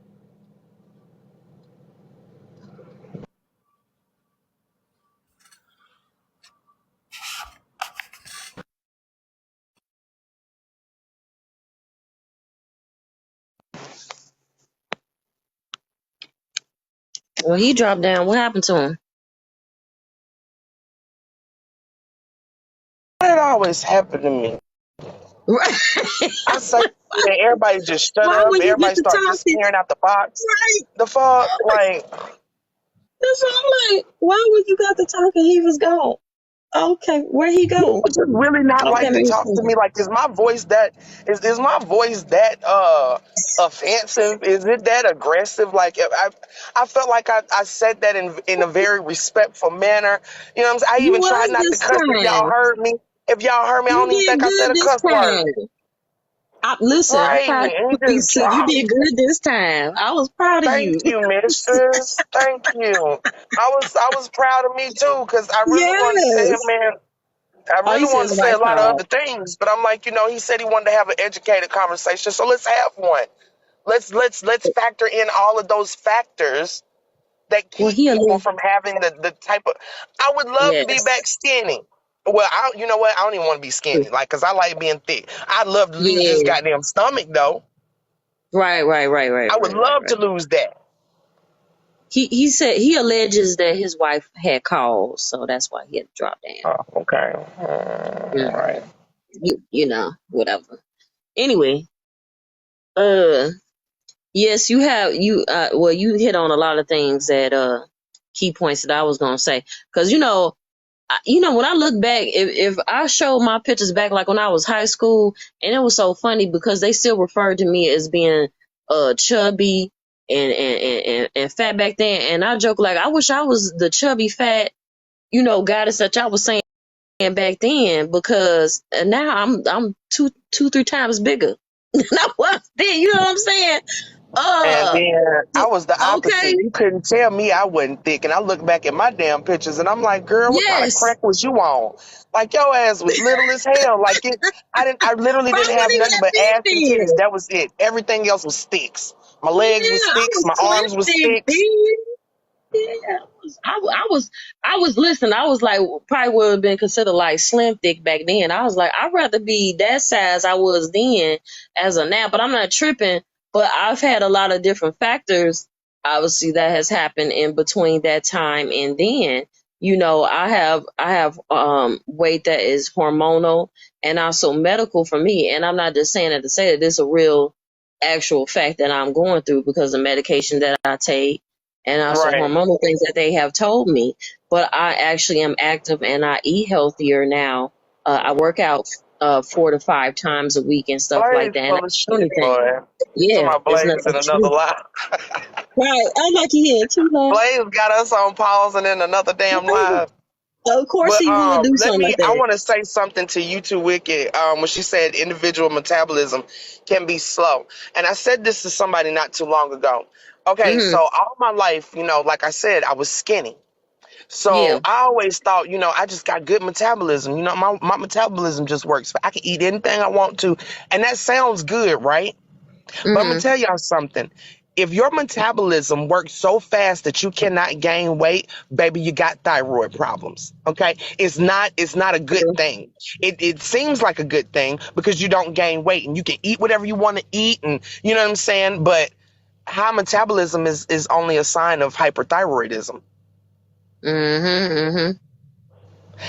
Well, he dropped down. What happened to him? It always happened to me. Right. I say that everybody just shut Why up. would you get Everybody to start talking? disappearing out the box. Right. The fuck, like. That's what I'm like. Why would you got to talking? He was gone. Okay, where he go? Would you really not Okay, like to let me talk to see. me? Like, is my voice that offensive? Is it that aggressive? Like, I felt like I said that in a very respectful manner. You know what I'm saying? I You even tried was not to this cuss. If y'all time. heard me, I You don't even did think I said good a this cuss word. time. Listen, I'm Right? proud And of he you. just Said you did dropped. good this time. I was proud of Thank you. you, mistress. Thank you. I was proud of me too, because I really wanted to tell him, Yes. man. I Oh, you really said wanted it's to the say right a lot of call. other things, but I'm like, he said he wanted to have an educated conversation, so let's have one. Let's factor in all of those factors that Well, keep he a people little. from having the type of. I would love to be Yes. back skinny. Well, you know what? I don't even want to be skinny, like, cause I like being thick. I'd love to lose this Yeah. goddamn stomach though. Right. Right. Right. Right. I would Right. Right. love to Right. lose that. He said he alleges that his wife had calls, so that's why he had to drop down. Oh, okay. All Mm. right. You know, whatever. Anyway, uh, yes, you have well, you hit on a lot of things that key points that I was gonna say because when I look back, if I show my pictures back like when I was high school, and it was so funny because they still referred to me as being chubby and fat back then, and I joke like I wish I was the chubby fat goddess that y'all was saying back then because now I'm two 3 times bigger than I was then. You know what I'm saying? And Uh, then I was the okay, opposite. You couldn't tell me I wasn't thick. And I look back at my damn pictures and I'm like, girl, what kind of yes, crack was you on? Like your ass was little as hell. I literally but I didn't have wasn't nothing even but that ass and big then. titties. That was it. Everything else was sticks. My legs was Yeah, I sticks. was My slim arms was thick sticks. then. Yeah, I was listening. I was like, probably would have been considered like slim thick back then. I was like, I'd rather be that size I was then as a now, but I'm not tripping. But I've had a lot of different factors, obviously, that has happened in between that time and then. I have weight that is hormonal and also medical for me. And I'm not just saying that to say that this is a real actual fact that I'm going through because of medication that I take and also Right. hormonal things that they have told me. But I actually am active and I eat healthier now. I work out 4 to 5 times a week and stuff like Blaze that. And full I of don't do shit, anything. boy. To Yeah, my it's Blaze nothing in another true. life. Right. I'm like, yeah, too low. Blaze got us on pause and in another damn live. Of course But he would do something like I that. want to say something to you too, Wicked. When she said individual metabolism can be slow, and I said this to somebody not too long ago. Okay, Hmm. so all my life, like I said, I was skinny. Yeah. So I always thought, I just got good metabolism. My metabolism just works. I can eat anything I want to. And that sounds good, right? But I'm gonna Mm-hmm. tell y'all something. If your metabolism works so fast that you cannot gain weight, baby, you got thyroid problems. Okay? It's not a good thing. It seems like a good thing because you don't gain weight and you can eat whatever you want to eat, and you know what I'm saying? But high metabolism is only a sign of hyperthyroidism. Mm-hmm. Mm-hmm.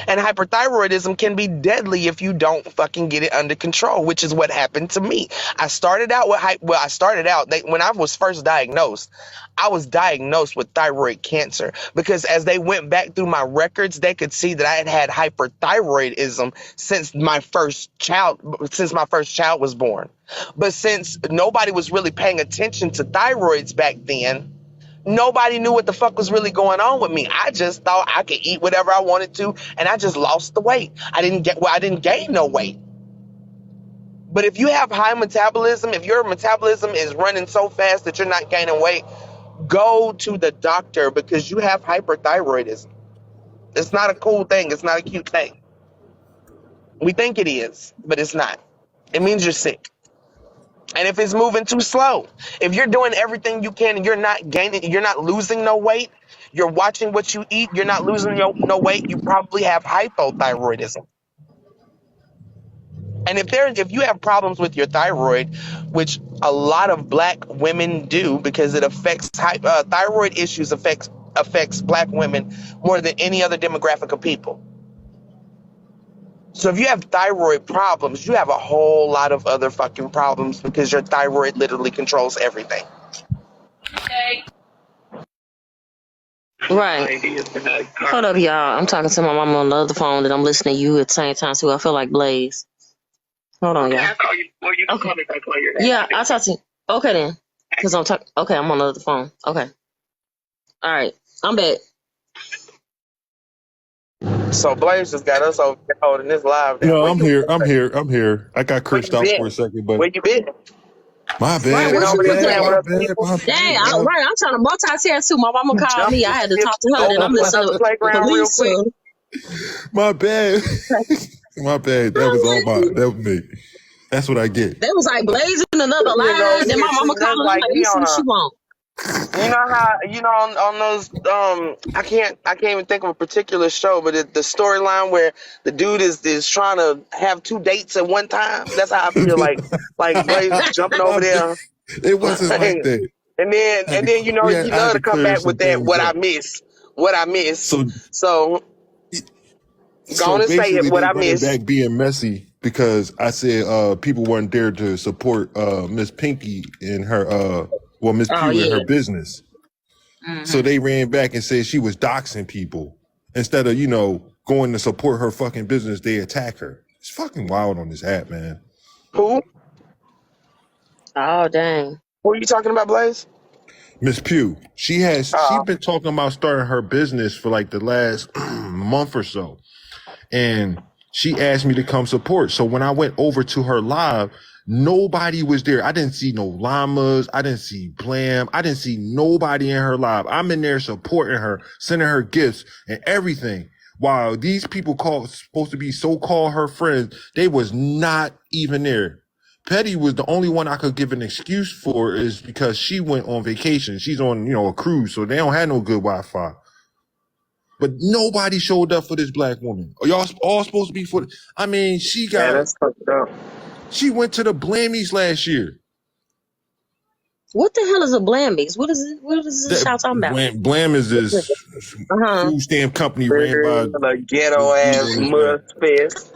And hyperthyroidism can be deadly if you don't fucking get it under control, which is what happened to me. I started out with when I was first diagnosed, I was diagnosed with thyroid cancer because as they went back through my records, they could see that I had had hyperthyroidism since my first child was born. But since nobody was really paying attention to thyroids back then, nobody knew what the fuck was really going on with me. I just thought I could eat whatever I wanted to, and I just lost the weight. I didn't gain no weight. But if you have high metabolism, if your metabolism is running so fast that you're not gaining weight, go to the doctor because you have hyperthyroidism. It's not a cool thing. It's not a cute thing. We think it is, but it's not. It means you're sick. And if it's moving too slow, if you're doing everything you can and you're not losing no weight, you're watching what you eat, you're not losing no weight, you probably have hypothyroidism. And if you have problems with your thyroid, which a lot of black women do because it affects thyroid issues affects black women more than any other demographic of people. So if you have thyroid problems, you have a whole lot of other fucking problems because your thyroid literally controls everything. Right. Hold up, y'all. I'm talking to my mom on the other phone and I'm listening to you at the same time too. I feel like Blaze. Hold on, y'all. Okay. Yeah, I'll talk to you. Okay then. Cause I'm talking. Okay, I'm on the other phone. Okay. All right. I'm back. So Blaze just got us over here holding this live down. No, Where I'm you here. I'm here. I'm here. I got where cursed you out for been? a second, but Where you been? my Right, bad, Been what my you over there was bad, playing at? with my other bad, people? my Dang, bad. I'm trying to multitask too. My mama You called jumped me. the I had to ship talk to her. Then over I'm to listening another to playground real police. quick. My bad. My bad. That was all my. That was me. That's what I get. They was like blazing another Nigga line. over Then here my mama treating us calling her like like, let me we see on what she a want. you know how on those I can't even think of a particular show, but the storyline where the dude is trying to have two dates at one time. That's how I feel like Blaze jumping My over bad. there. It wasn't like that. And then he I had love to to come clear back some with that things what I up. miss. What I miss. So So go on and say it, basically what they I running miss. back being messy because I said people weren't there to support Miss Pinky in her Miss Oh Pugh in her yeah. business. So Mm-hmm. they ran back and said she was doxing people. Instead of, going to support her fucking business, they attack her. It's fucking wild on this app, man. Who? Oh dang. Who are you talking about, Blaze? Miss Pugh, she been talking about starting her business for like the last month or so. And she asked me to come support. So when I went over to her live, nobody was there. I didn't see no llamas. I didn't see Blam. I didn't see nobody in her live. I'm in there supporting her, sending her gifts and everything. While these people supposed to be so-called her friends, they was not even there. Petty was the only one I could give an excuse for is because she went on vacation. She's on, a cruise, so they don't have no good Wi-Fi. But nobody showed up for this black woman. Are y'all all supposed to be for? I mean, Man, that's fucked up. she went to the Blammies last year. What the hell is a Blambies? What is it? What is this y'all talking about? Blam is this Uh-huh. food stamp company ran by The this ghetto dude ass on this app. mud fest.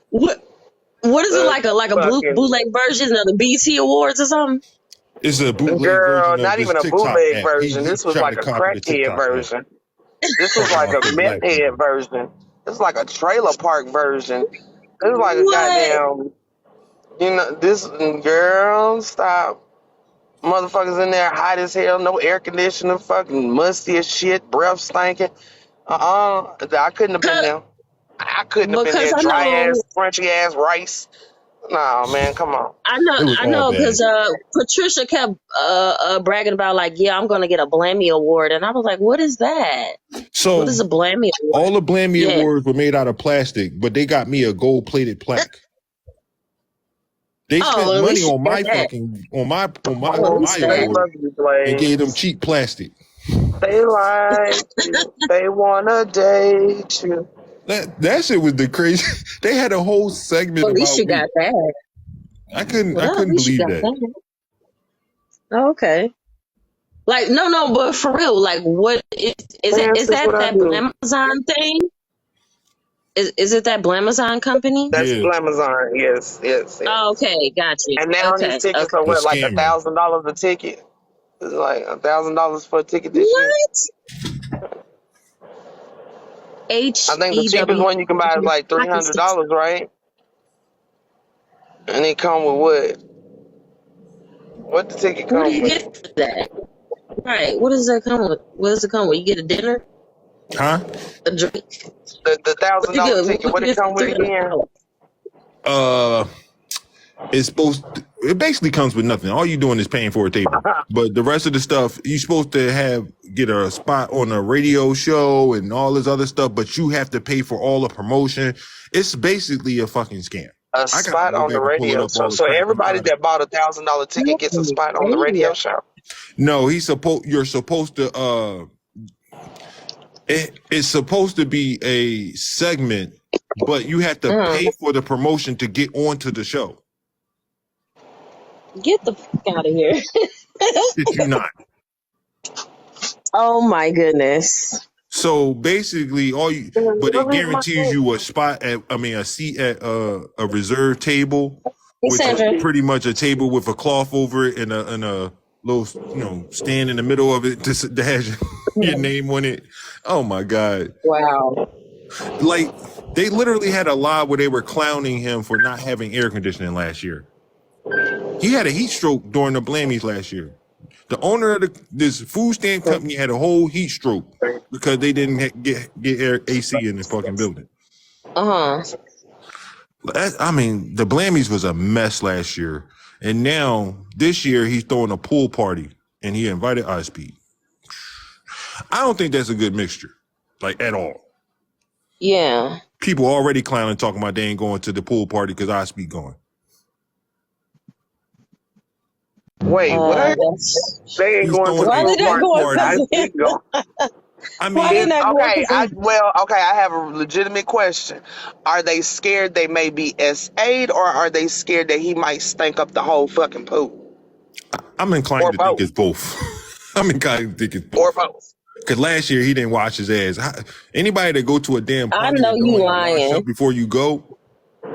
What is it The like a fucking bootleg version of the BT Awards or something? It's a bootleg girl, version of not this even a TikTok bootleg app. version. He This was tried like to a copy the crackhead TikTok app. version. This was Talking like about a for meth black head people. version. This is like a trailer park version. This is like a What? goddamn, this girl, stop. Motherfuckers in there hot as hell, no air conditioner, fucking musty as shit, breath stinking. I couldn't have been there. I couldn't have been Because there. I Dry know ass, crunchy ass rice. No, man, come on. It was I all know, bad. because Patricia kept bragging about like, yeah, I'm gonna get a Blammy Award, and I was like, what is that? What is So a Blammy Award? all the Blammy Yeah. awards were made out of plastic, but they got me a gold plated plaque. They Oh, spent at money least you on my got that. fucking on my Well, my They that. award love you, and gave them Blaze. cheap plastic. They like you. They wanna date you. That shit was the crazy. They had a whole segment Well, at least about you me. got that. I couldn't Well, at least you believe got that. that. Oh, okay. Like, no, but for real, like, what is Man, it? Is that's what I that do. Blamazon thing? Is it that Blamazon company? That's Yeah, Amazon. Yes, yes, Oh, yes. okay, got you. And now his Okay, tickets okay. are the what, like scammer. $1,000 a ticket? It's like $1,000 for a ticket this year. What? I think the cheapest HEW one you can buy is like $300, right? And it come with what? What the ticket What do come you with? get for that? Right. What does that come with? What does it come with? You get a dinner, Huh? a drink. The What do you $1,000 get? ticket. What What do you it get come for with again? Uh, it's it basically comes with nothing. All you doing is paying for a table. But the rest of the stuff, you're supposed to get a spot on a radio show and all this other stuff, but you have to pay for all the promotion. It's basically a fucking scam. A I got to spot go on the back and pull it radio up all show. the So crap. everybody that bought $1,000 ticket gets a spot on the radio show. No, you're supposed to it's supposed to be a segment, but you have to pay for the promotion to get onto the show. Get the fuck out of here. Did you not? Oh my goodness. So basically, but it Really, my guarantees you a seat at a reserve table, Hey, which is Sandra. pretty much a table with a cloth over it and a little, stand in the middle of it to have your name on it. Oh my God. Wow. Like, they literally had a live where they were clowning him for not having air conditioning last year. He had a heat stroke during the Blammies last year. The owner of this food stamp company had a whole heat stroke because they didn't get air AC in the fucking building. Uh-huh. I mean, the Blammies was a mess last year. And now, this year, he's throwing a pool party and he invited Ice-Speed. I don't think that's a good mixture, like, at all. Yeah. People already clowning, talking about they ain't going to the pool party because Ice-Speed going. Wait, what? They ain't He's going to the throwing Why a they not pool going? party. I Why they mean, not going? Okay, I have a legitimate question. Are they scared they may be SA'd, or are they scared that he might stink up the whole fucking pool? I'm inclined Or to think both. it's both. I'm inclined to think it's Or both. both. Because last year he didn't wash his ass. Anybody that go to a damn I party know and you don't even wash lying. up before you go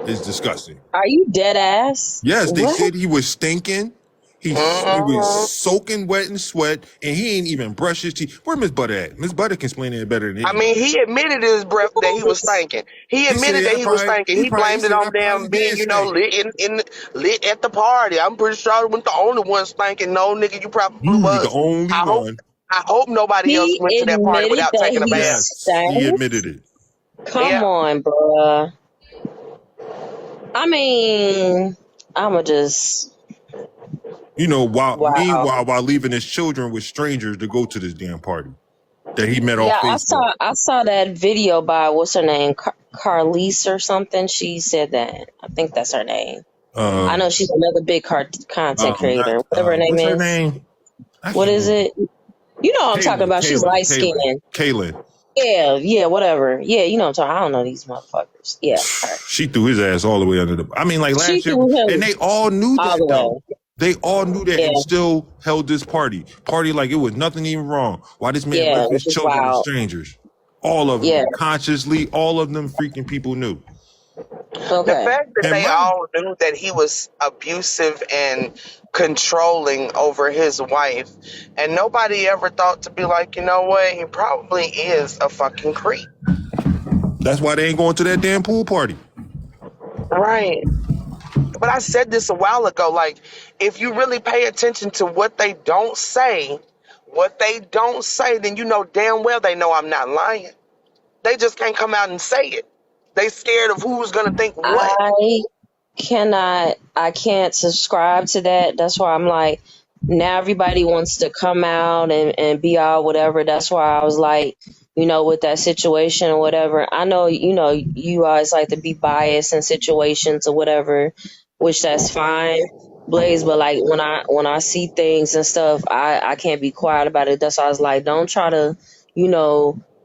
is disgusting. Are you dead ass? Yes, they What? said he was stinking. He was soaking wet in sweat, and he ain't even brushed his teeth. Where Miss Butter at? Miss Butter can explain it better than I anybody. mean, he admitted in his breath that he was stinking. He admitted that he was stinking. He blamed it on them being, lit at the party. I'm pretty sure I wasn't the only one stinking. No, nigga, you probably You were the was. only one. I hope nobody else He went to that party admitted without that taking a he bath. Yes, he stank. admitted it. Come Yeah. on, bruh. I mean, I'ma just Meanwhile, while leaving his children with strangers to go to this damn party that he met off Facebook. I saw that video by what's her name, Carlise or something. She said that. I think that's her name. I know she's another big content creator. Whatever her name what's is. her name? What is it? You know what I'm talking about. She's light skinned. Kaylin. Yeah, whatever. Yeah, you know what I'm talking. I don't know these motherfuckers. Yeah. Her. She threw his ass all the way under the. I mean, like last year, and they all knew that though. They all knew that and still held this party like it was nothing even wrong. Why this man left his children with strangers? All of them, consciously, all of them freaking people knew. The fact that they all knew that he was abusive and controlling over his wife, and nobody ever thought to be like, you know what, he probably is a fucking creep. That's why they ain't going to that damn pool party. Right. But I said this a while ago, like, if you really pay attention to what they don't say, then you know damn well they know I'm not lying. They just can't come out and say it. They scared of who's gonna think what. I can't subscribe to that. That's why I'm like, now everybody wants to come out and be all whatever. That's why I was like, with that situation or whatever. I know, you always like to be biased in situations or whatever, which that's fine, Blaze. But like when I see things and stuff, I can't be quiet about it. That's why I was like, don't try to,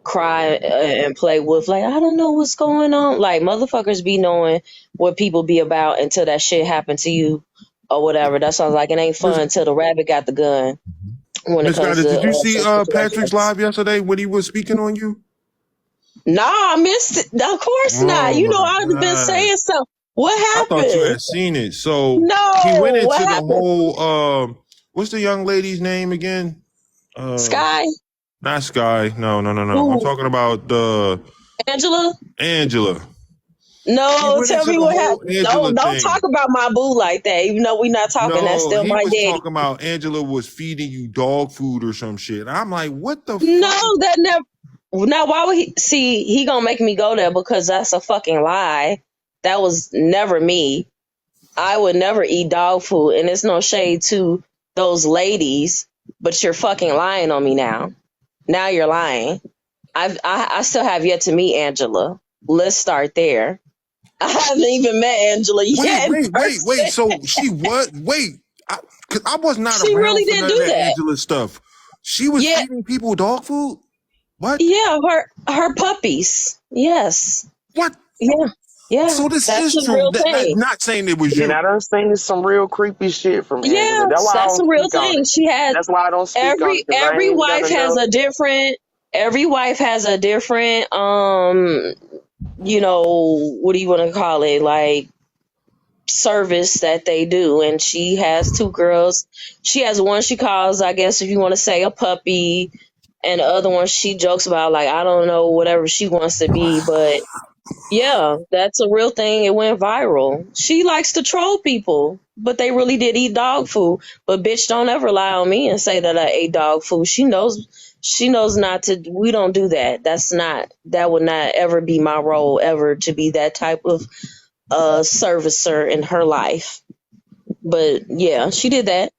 cry and play with like, I don't know what's going on. Like motherfuckers be knowing what people be about until that shit happened to you or whatever. That sounds like it ain't fun Miss until the rabbit got the gun when it Miss comes Goddess, to did you see some Patrick's situations. live yesterday when he was speaking on you? Nah, I missed it. Of course not. Oh You know, my I've been God. saying something. What I thought you happened? had seen it. So he went No, what into the happened? whole what's the young lady's name again? Sky? Not Sky. No. I'm Who? talking about Angela? Angela. He No, went tell into me the what whole happened. Angela Don't talk thing. about my boo like that. Even though we not talking, that's No, still he my was daddy. talking about Angela was feeding you dog food or some shit. I'm like, what the No, fuck is that never. Now, why would he? See, he gonna make me go there because that's a fucking lie. That was never me. I would never eat dog food, and it's no shade to those ladies, but you're fucking lying on me now. Now you're lying. I still have yet to meet Angela. Let's start there. I haven't even met Angela yet in wait. person. So she was cause I was not She around really for didn't none of do that that. Angela stuff. She was Yeah, feeding people dog food? What? yeah, her puppies. Yes. What? Yeah. Yeah. So this That's is a true. real thing. Not saying it was And I you. done seen some real creepy shit from Angela. That's Yes, why I that's a don't real speak on thing. it. She has That's why I don't speak on it, because I every ain't done wife has enough. a different every wife has a different what do you want to call it? Like service that they do. And she has two girls. She has one she calls, I guess if you want to say, a puppy, and the other one she jokes about like, I don't know, whatever she wants to be, but yeah, that's a real thing. It went viral. She likes to troll people, but they really did eat dog food. But bitch, don't ever lie on me and say that I ate dog food. She knows not to. We don't do that. That would not ever be my role ever to be that type of servicer in her life. But yeah, she did that.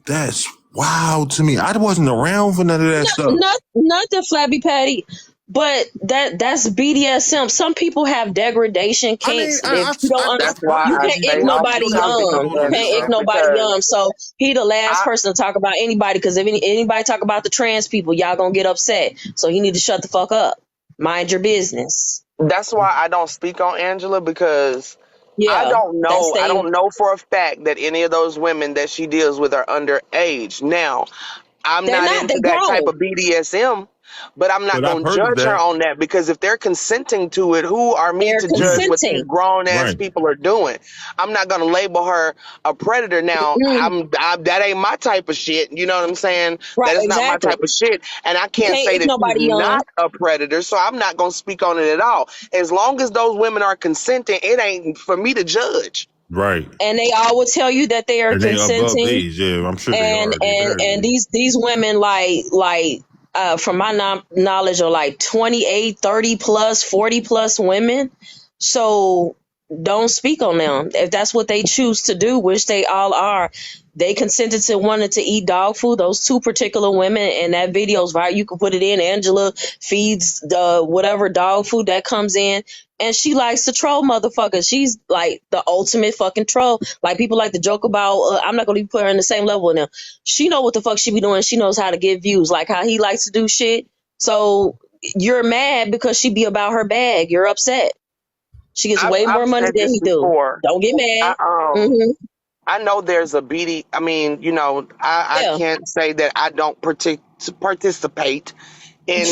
That's wild to me. I wasn't around for none of that stuff. Not the Flabby Patty, but that's BDSM. Some people have degradation I mean, kinks. If you That's I've why you heard I can't ick stay people off have the nobody told me topic young. of all You of this can't ick stuff. Angela nobody because young. So he the last I person to talk about anybody. Because if anybody talk about the trans people, y'all gonna get upset. So he need to shut the fuck up. Mind your business. that's why I don't speak on Angela, because I Yeah, don't that's know. I they. don't know for a fact that any of those women that she deals with are underage. Now, I'm They're not not. into They that type grown. of BDSM, but I'm not But I've going to heard of judge her that. on that, because if they're consenting to it, who are me They're to judge Mm, what these consenting. grown ass right. people are doing? I'm not going to label her a predator. Now, Mm, that ain't my type of shit. You know what I'm saying? right. That is not my Exactly. type of shit, and I You can't can't say ick that she's nobody young. not a predator, so I'm not going to speak on it at all. As long as those women are consenting, it ain't for me to judge. Right. And they all will tell you that they are And they above consenting. age. Yeah, I'm sure they and are. They and better and be. these women like from my knowledge are like 28, 30 plus, 40 plus women. So don't speak on them if that's what they choose to do, which they all are. They consented to wanting to eat dog food, those two particular women, and that video's right. You can put it in. Angela feeds the whatever dog food that comes in, and she likes to troll motherfuckers. She's like the ultimate fucking troll. Like people like to joke about. I'm not gonna even put her in the same level with them. She know what the fuck she be doing. She knows how to get views, like how he likes to do shit. So you're mad because she be about her bag. You're upset. She gets way I've more money said than this he do. before. Don't get mad. I um Hmm. I know there's a BD. I mean, I Yeah. can't say that I don't participate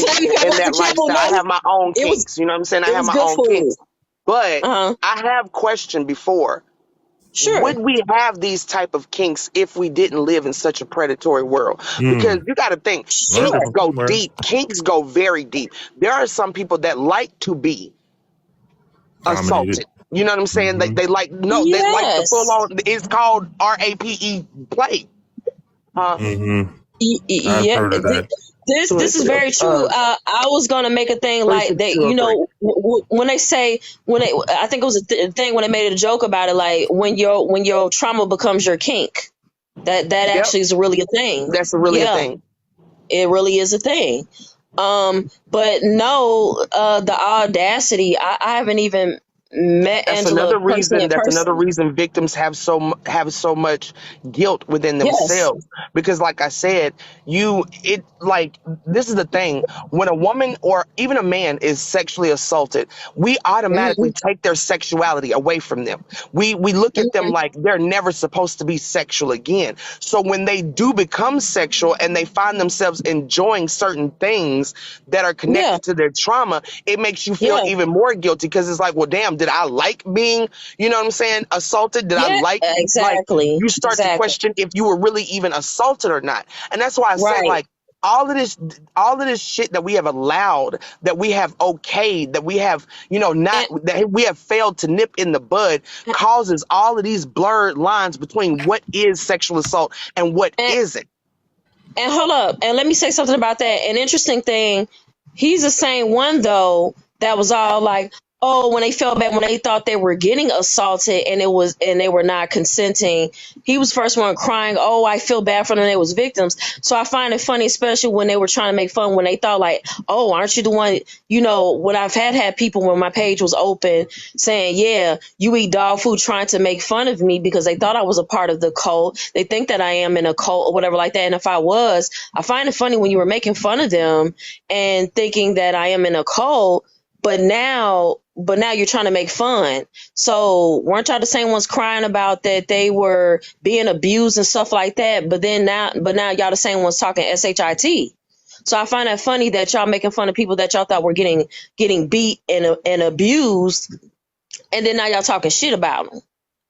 Flappy Bird in like to that travel lifestyle. I money. have my own It was kinks. You know what I'm saying? I it have was my good own food. kinks. But Uh huh. I have questioned before, Sure. would we have these type of kinks if we didn't live in such a predatory world? Because Mm. you got to think, Learned Sure. kinks from go somewhere. deep. Kinks go very deep. There are some people that like to be Dominated. assaulted. You know what I'm saying? Mm-hmm. They like, no, they like the full Yes. on. It's called RAPE play, huh? Mm-hmm. I've Yeah. heard of that. This is very true. I was gonna make a thing like that. 36203. When they say I think it was a thing when they made a joke about it, like when your trauma becomes your kink. That Yep, actually is really a thing. that's really a Yeah, thing. it really is a thing. But no, the audacity. I haven't even met That's Angela another personally reason. in That's another person. reason victims have so much guilt within Yes. themselves. Because, like I said, this is the thing. When a woman or even a man is sexually assaulted, we Hmm. automatically take their sexuality away from them. We look at them like they're never supposed to be sexual again. So when they do become sexual and they find themselves enjoying certain things that are Yeah. connected to their trauma, it makes you feel Yeah. even more guilty because it's like, well, damn, did I like being, you know what I'm saying, assaulted? Did I Yeah. like Exactly. you start to Exactly. question if you were really even assaulted or not. And that's why I said, Right. like, all of this shit that we have allowed, that we have okayed, that we have, not And that we have failed to nip in the bud, causes all of these blurred lines between what is sexual assault and what and isn't. And hold up, and let me say something about that. An interesting thing, he's the same one though that was all like, oh, when they felt bad when they thought they were getting assaulted and they were not consenting. He was the first one crying, oh, I feel bad for them. They was victims. So I find it funny, especially when they were trying to make fun when they thought like, oh, aren't you the one? When I've had people when my page was open saying, yeah, you eat dog food, trying to make fun of me because they thought I was a part of the cult. They think that I am in a cult or whatever like that. And if I was, I find it funny when you were making fun of them and thinking that I am in a cult, but now you're trying to make fun. So weren't y'all the same ones crying about that they were being abused and stuff like that? But now y'all the same ones talking shit. So I find that funny that y'all making fun of people that y'all thought were getting beat and abused, and then now y'all talking shit about them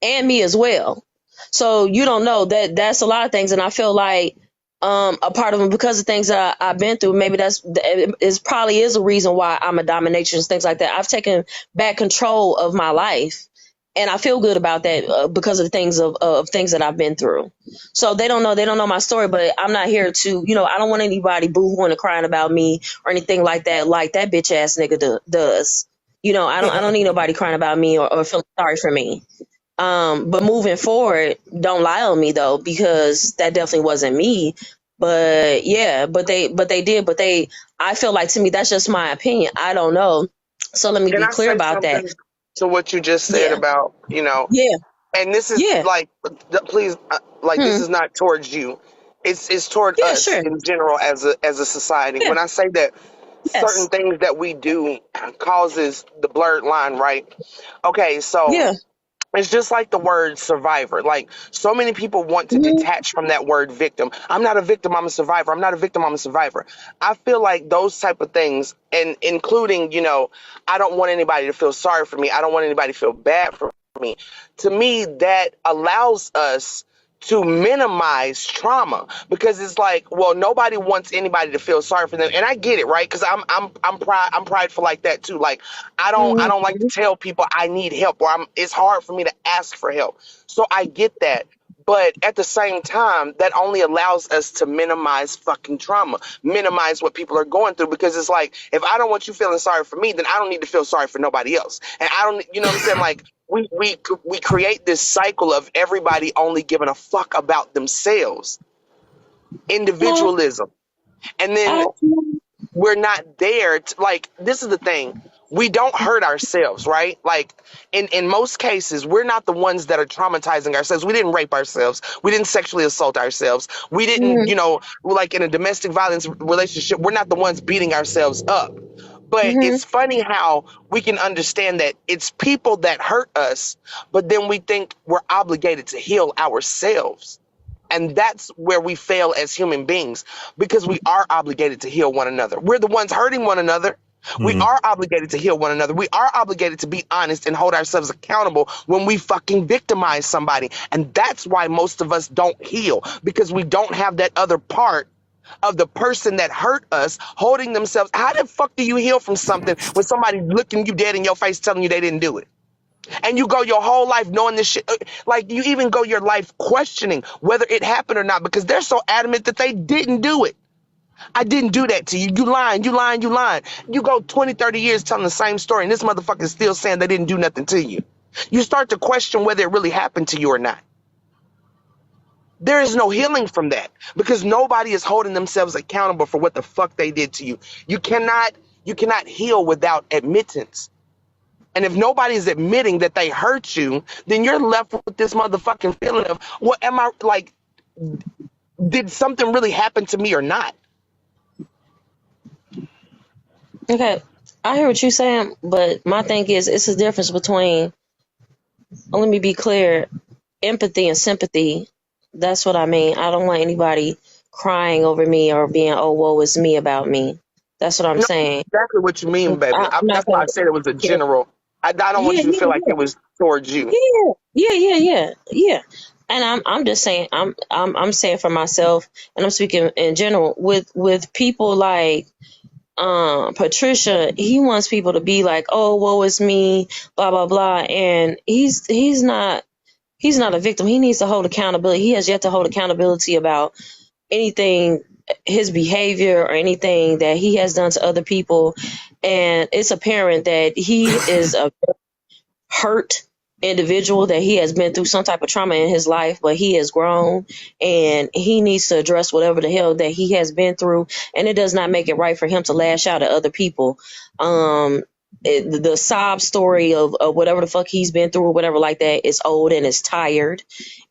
and me as well. So you don't know that's a lot of things, and I feel like a part of them because of things that I've been through. Maybe it probably is a reason why I'm a dominatrix, things like that. I've taken back control of my life, and I feel good about that because of the things that I've been through. So they don't know my story, but I'm not here to I don't want anybody boo-hooing and crying about me or anything like that bitch ass nigga does. I don't need nobody crying about me or feeling sorry for me. But moving forward, don't lie on me though, because that definitely wasn't me. But yeah, I feel like, to me, that's just my opinion. I don't know. So let me Can be I clear say about that. something to what you just said Yeah. about, Yeah. and this is Yeah. like, please, like, this Hmm. is not towards you. It's toward Yeah, us sure. in general as a society. Yeah. When I say that certain Yes. things that we do causes the blurred line, right? Okay, so Yeah. it's just like the word survivor. Like, so many people want to Hmm. detach from that word victim. I'm not a victim, I'm a survivor. I'm not a victim, I'm a survivor. I feel like those type of things, and including, I don't want anybody to feel sorry for me. I don't want anybody to feel bad for me. To me, that allows us to minimize trauma, because it's like, well, nobody wants anybody to feel sorry for them, and I get it, right? Because I'm prideful like that too. Like, I don't like to Hmm. tell people I need help, or it's hard for me to ask for help. So I get that. But at the same time, that only allows us to minimize fucking trauma, minimize what people are going through. Because it's like, if I don't want you feeling sorry for me, then I don't need to feel sorry for nobody else. And I don't, you know what I'm saying? Like, we create this cycle of everybody only giving a fuck about themselves, No, individualism, and then I, we're not there to, like, this is the thing, we don't hurt ourselves, right? Like, in most cases, we're not the ones that are traumatizing ourselves. We didn't rape ourselves, we didn't sexually assault ourselves, we didn't, mm-hmm. like in a domestic violence relationship, we're not the ones beating ourselves up. But Mm-hmm. it's funny how we can understand that it's people that hurt us, but then we think we're obligated to heal ourselves. And that's where we fail as human beings, because we are obligated to heal one another. We're the ones hurting one another. We Mm. are obligated to heal one another. We are obligated to be honest and hold ourselves accountable when we fucking victimize somebody. And that's why most of us don't heal, because we don't have that other part of the person that hurt us holding themselves. How the fuck do you heal from something when somebody looking you dead in your face telling you they didn't do it? And you go your whole life knowing this shit. Like, you even go your life questioning whether it happened or not, because they're so adamant that they didn't do it. I didn't do that to you. You lying, you lying, you lying. You go 20, 30 years telling the same story, and this motherfucker is still saying they didn't do nothing to you. You start to question whether it really happened to you or not. There is no healing from that because nobody is holding themselves accountable for what the fuck they did to you. You cannot heal without admittance. And if nobody's admitting that they hurt you, then you're left with this motherfucking feeling of, what am I like? Did something really happen to me or not? Okay, I hear what you're saying, but my thing is, it's a difference between, let me be clear, empathy and sympathy. That's what I mean. I don't want anybody crying over me or being, oh, woe is me about me. That's what I'm No, saying. exactly what you mean, baby. I'm not That's why going I said it was a to, general. I don't want yeah, you to feel yeah, like it was towards you. yeah. And I'm just saying, I'm saying for myself, and I'm speaking in general with people like Patricia. He wants people to be like, oh, woe is me, blah blah blah, and he's not a victim. He needs to hold accountability. He has yet to hold accountability about anything, his behavior or anything that he has done to other people, and it's apparent that he is a hurt individual, that he has been through some type of trauma in his life, but he has grown and he needs to address whatever the hell that he has been through, and it does not make it right for him to lash out at other people. The sob story of whatever the fuck he's been through or whatever like that is old and is tired,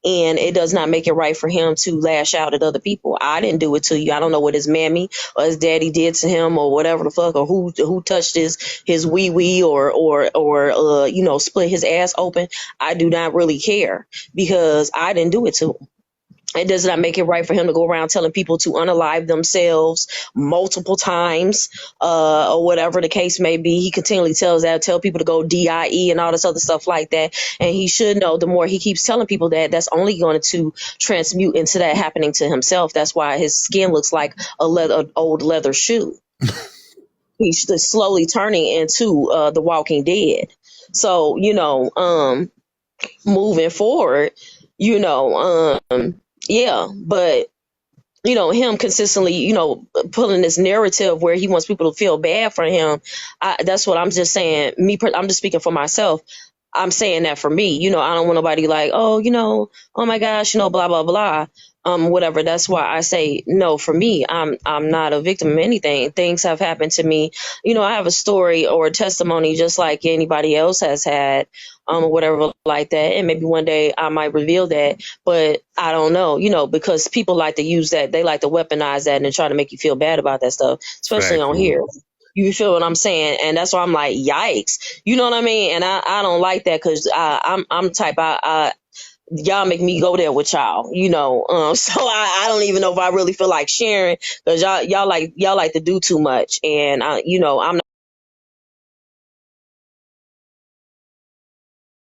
and it does not make it right for him to lash out at other people. I didn't do it to you. I don't know what his mammy or his daddy did to him or whatever the fuck, or who touched his wee wee or split his ass open. I do not really care because I didn't do it to him. It does not make it right for him to go around telling people to unalive themselves multiple times, or whatever the case may be. He continually tell people to go DIE and all this other stuff like that. And he should know, the more he keeps telling people that, that's only going to transmute into that happening to himself. That's why his skin looks like an old leather shoe. He's just slowly turning into the Walking Dead. So, moving forward, yeah, but him consistently, pulling this narrative where he wants people to feel bad for him. That's what I'm just saying. I'm just speaking for myself. I'm saying that for me, I don't want nobody like, oh, oh my gosh, blah, blah, blah. Whatever. That's why I say no. For me, I'm not a victim of anything. Things have happened to me. I have a story or a testimony just like anybody else has had, or whatever like that. And maybe one day I might reveal that, but I don't know, because people like to use that. They like to weaponize that and then try to make you feel bad about that stuff, especially on here. You feel what I'm saying? And that's why I'm like, yikes. You know what I mean? And I don't like that because I'm type, y'all make me go there with y'all, so I don't even know if I really feel like sharing because y'all like to do too much. And I'm not